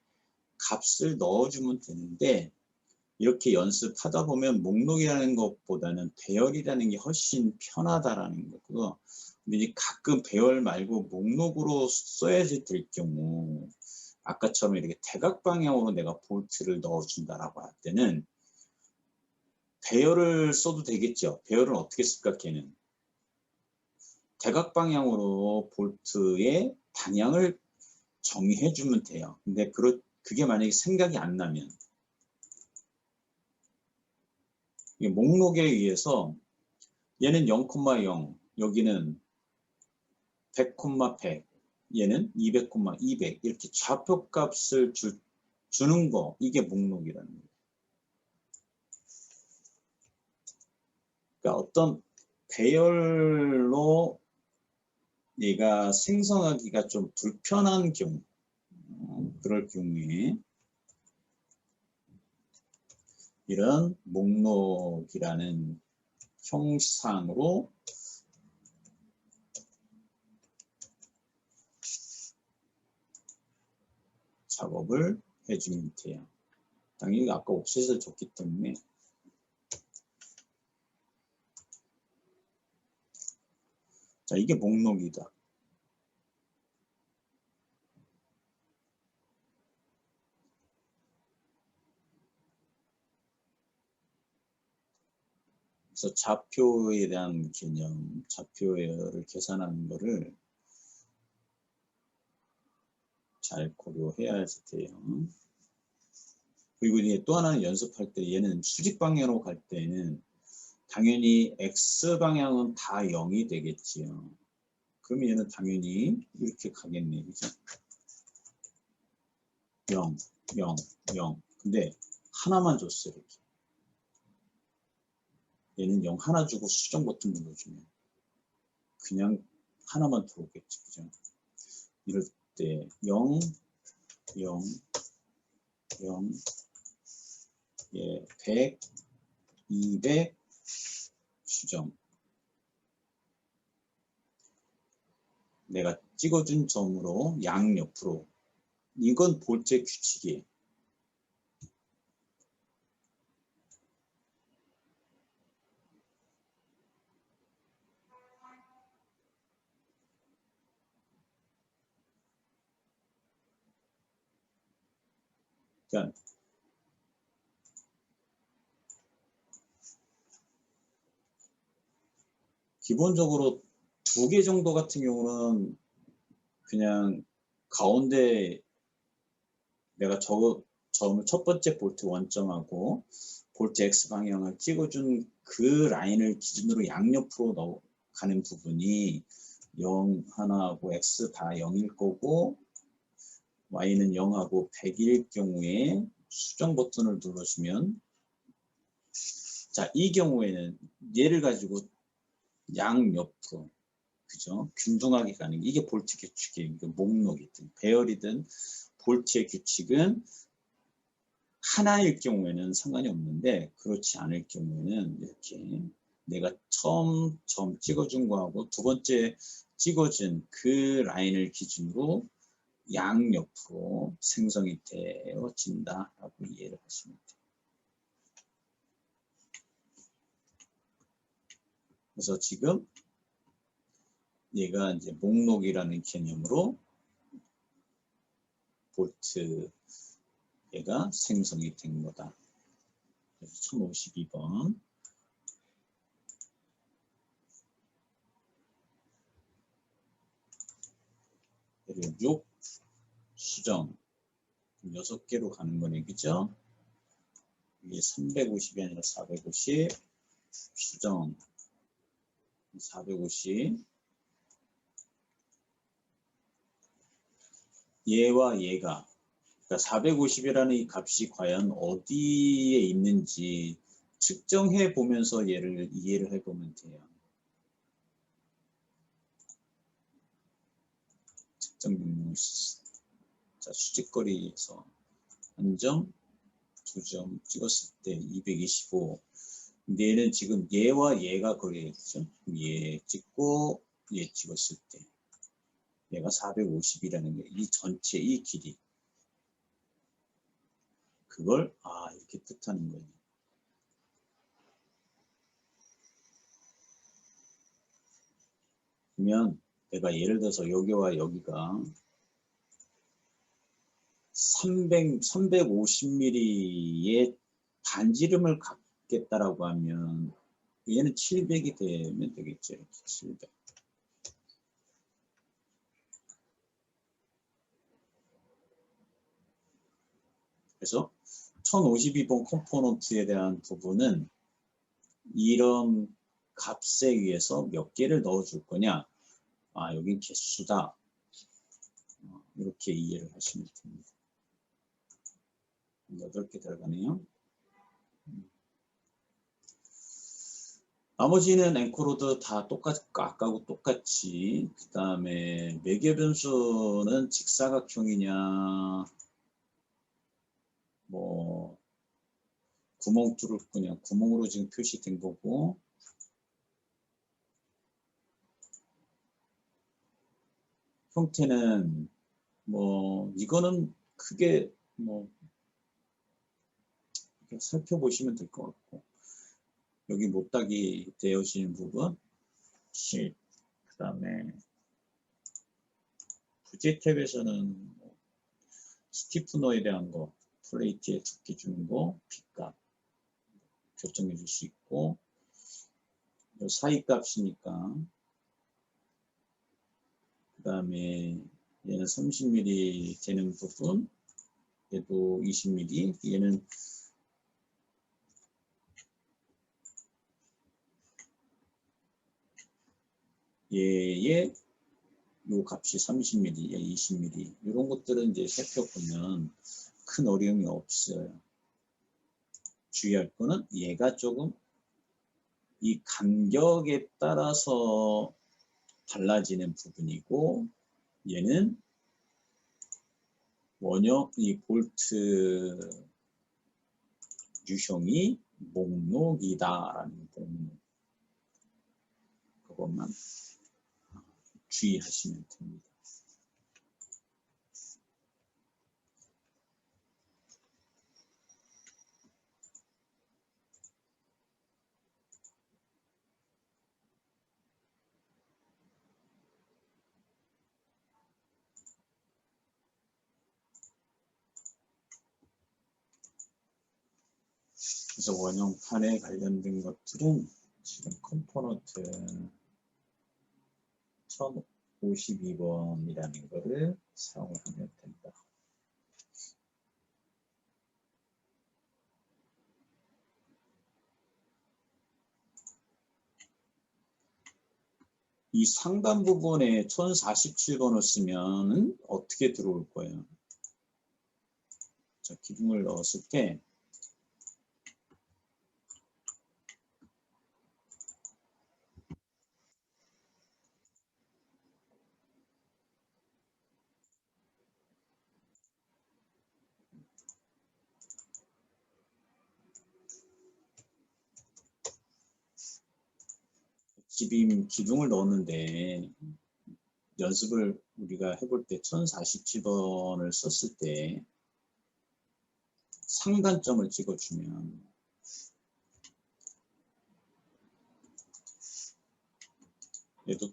값을 넣어주면 되는데 이렇게 연습하다 보면 목록이라는 것보다는 배열이라는 게 훨씬 편하다라는 거고 근데 이제 가끔 배열 말고 목록으로 써야지 될 경우 아까처럼 이렇게 대각 방향으로 내가 볼트를 넣어준다라고 할 때는 배열을 써도 되겠죠. 배열은 어떻게 쓸까 걔는 대각 방향으로 볼트의 방향을 정의해 주면 돼요. 근데 그게 만약에 생각이 안 나면 목록에 의해서 얘는 0,0 여기는 100, 100 얘는 200, 200 이렇게 좌표값을 주는 거 이게 목록이라는 거예요. 그러니까 어떤 배열로 얘가 생성하기가 좀 불편한 경우 그럴 경우에 이런 목록이라는 형상으로 작업을 해주면 돼요. 당연히 아까 옵셋을 줬기 때문에 자 이게 목록이다. 그래서 좌표에 대한 개념, 좌표를 계산하는 거를 잘 고려해야 돼요. 그리고 이제 또 하나는 연습할 때 얘는 수직 방향으로 갈 때는 당연히 x 방향은 다 0이 되겠지요. 그러면 얘는 당연히 이렇게 가겠네, 그죠? 0, 0, 0. 근데 하나만 줬어요, 이렇게. 얘는 0 하나 주고 수정 버튼 눌러주면 그냥 하나만 들어오겠지, 그죠? 이럴 때 0, 0, 0, 예, 100, 200, 수정. 내가 찍어준 점으로 양옆으로. 이건 볼트의 규칙이에요. 그러니까 기본적으로 2개 정도 같은 경우는 그냥 가운데 내가 점을 첫 번째 볼트 원점하고 볼트 X 방향을 찍어준 그 라인을 기준으로 양옆으로 가는 부분이 0 하나하고 X 다 0일 거고 Y는 0하고 100일 경우에 수정 버튼을 눌러주면 자, 이 경우에는 얘를 가지고 양옆으로 그죠? 균등하게 가는 게 이게 볼트 규칙이에요. 목록이든 배열이든 볼트의 규칙은 하나일 경우에는 상관이 없는데 그렇지 않을 경우에는 이렇게 내가 처음 찍어준 거하고 두 번째 찍어준 그 라인을 기준으로 양옆으로 생성이 되어진다라고 이해를 하시면 돼요. 그래서 지금 얘가 이제 목록이라는 개념으로 볼트 얘가 생성이 된 거다. 그래서 1052번. 그리고 6 수정 6개로 가는 거네, 그죠? 이게 350이 아니라 450 수정 450 얘와 얘가 그러니까 450이라는 이 값이 과연 어디에 있는지 측정해 보면서 얘를 이해를 해 보면 돼요. 측정 능력 자, 수직거리에서 한 점, 두 점 찍었을 때 225. 근데 얘는 지금 얘와 얘가 거리겠죠? 얘 찍고 얘 찍었을 때 얘가 450이라는 게 이 전체 이 길이 그걸 이렇게 뜻하는 거예요. 그러면 내가 예를 들어서 여기와 여기가 350mm의 반지름을 갖겠다라고 하면 얘는 700이 되면 되겠죠. 이렇게 700. 그래서 1052번 컴포넌트에 대한 부분은 이런 값에 의해서 몇 개를 넣어줄 거냐. 여긴 개수다. 이렇게 이해를 하시면 됩니다. 8개 들어가네요. 나머지는 앵코로드 다 아까하고 똑같이 그 다음에 매개 변수는 직사각형이냐 뭐 구멍 뚫을 거냐 구멍으로 지금 표시된 거고 형태는 뭐 이거는 크게 뭐 살펴보시면 될 것 같고 여기 못딱이 되어지는 부분 실 그 다음에 부재 탭에서는 뭐 스티프너에 대한 거 플레이트에 두께 주는 거 핏값 결정해 줄 수 있고 사이 값이니까 그 다음에 얘는 30mm 되는 부분 얘도 20mm 얘는 얘의 요 값이 30mm, 20mm 이런 것들은 이제 살펴보면 큰 어려움이 없어요. 주의할 거는 얘가 조금 이 간격에 따라서 달라지는 부분이고 얘는 원형 이 볼트 유형이 목록이다라는 부분 그것만 주의하시면 됩니다. 그래서 원형판에 관련된 것들은 지금 컴포넌트 1052번이라는 거를 사용을 하면 된다. 이 상단 부분에 1047번을 쓰면 어떻게 들어올 거예요? 자, 기둥을 넣었을 때 지빔 기둥을 넣었는데 연습을 우리가 해볼 때 1047번을 썼을 때 상단점을 찍어주면 얘도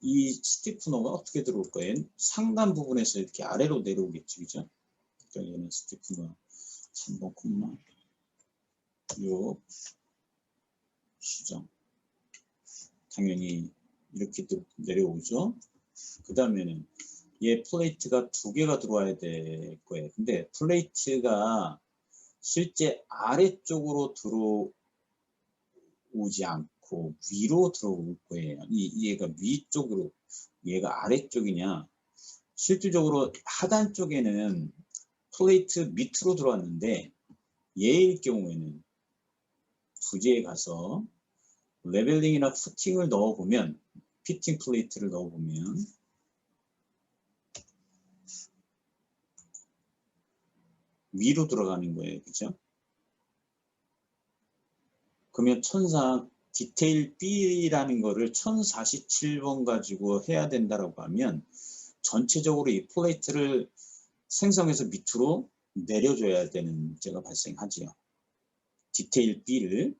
이 스티프너가 어떻게 들어올 거예요? 상단 부분에서 이렇게 아래로 내려오겠지, 그죠? 그러니까 얘는 스티프너 3번 콤마 6 수정 당연히 이렇게 내려오죠. 그 다음에는 얘 플레이트가 2개가 들어와야 될 거예요. 근데 플레이트가 실제 아래쪽으로 들어오지 않고 위로 들어올 거예요. 얘가 위쪽으로, 얘가 아래쪽이냐. 실질적으로 하단 쪽에는 플레이트 밑으로 들어왔는데 얘의 경우에는 부재에 가서 레벨링이나 푸팅을 넣어보면, 피팅 플레이트를 넣어보면 위로 들어가는 거예요. 그죠? 그러면 천상 디테일 B라는 거를 1047번 가지고 해야 된다라고 하면 전체적으로 이 플레이트를 생성해서 밑으로 내려줘야 되는 문제가 발생하지요. 디테일 B를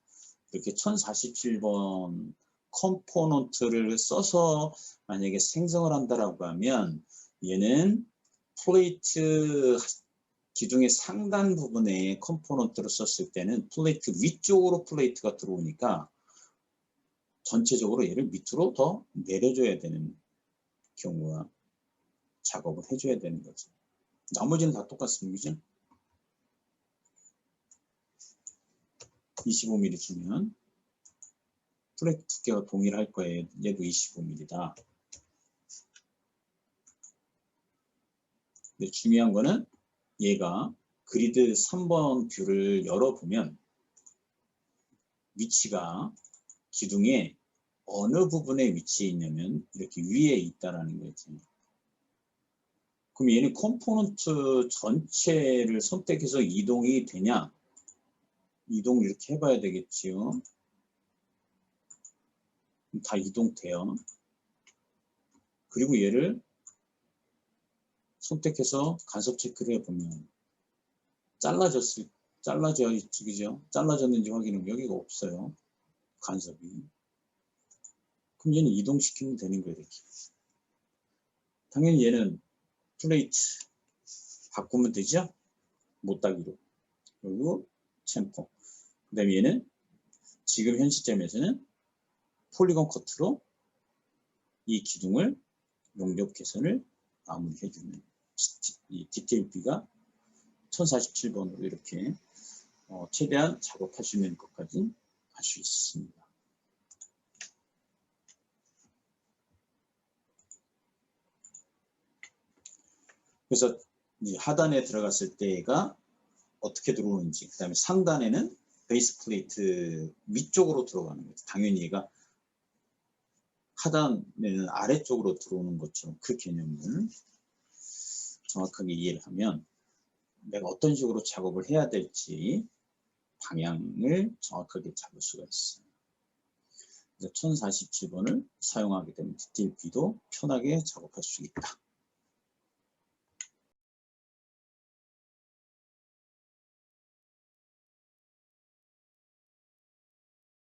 이렇게 1047번 컴포넌트를 써서 만약에 생성을 한다라고 하면 얘는 플레이트 기둥의 상단 부분에 컴포넌트를 썼을 때는 플레이트 위쪽으로 플레이트가 들어오니까 전체적으로 얘를 밑으로 더 내려줘야 되는 경우가 작업을 해줘야 되는 거죠. 나머지는 다 똑같습니다. 25mm 주면 플레이트 두께가 동일할 거예요. 얘도 25mm다. 근데 중요한 거는 얘가 그리드 3번 뷰를 열어보면 위치가 기둥의 어느 부분에 위치해 있냐면 이렇게 위에 있다라는 거지. 그럼 얘는 컴포넌트 전체를 선택해서 이동이 되냐? 이동을 이렇게 해봐야 되겠지요. 다 이동돼요. 그리고 얘를 선택해서 간섭 체크를 해보면 잘라져 있지, 그죠? 잘라졌는지 확인하면 여기가 없어요. 간섭이. 그럼 얘는 이동시키면 되는 거예요, 이렇게. 당연히 얘는 플레이트 바꾸면 되죠? 못따기로. 그리고 챔퍼. 그 다음에 얘는 지금 현 시점에서는 폴리곤 커트로 이 기둥을 용접 개선을 마무리해주는 이 디테일 B가 1047번으로 이렇게 최대한 작업할 수 있는 것까지 할 수 있습니다. 그래서 이제 하단에 들어갔을 때가 어떻게 들어오는지, 그 다음에 상단에는 베이스 플레이트 위쪽으로 들어가는 거죠. 당연히 얘가 하단에는 아래쪽으로 들어오는 것처럼 그 개념을 정확하게 이해를 하면 내가 어떤 식으로 작업을 해야 될지 방향을 정확하게 잡을 수가 있어요. 그래서 1047번을 사용하게 되면 디테일 B도 편하게 작업할 수 있다.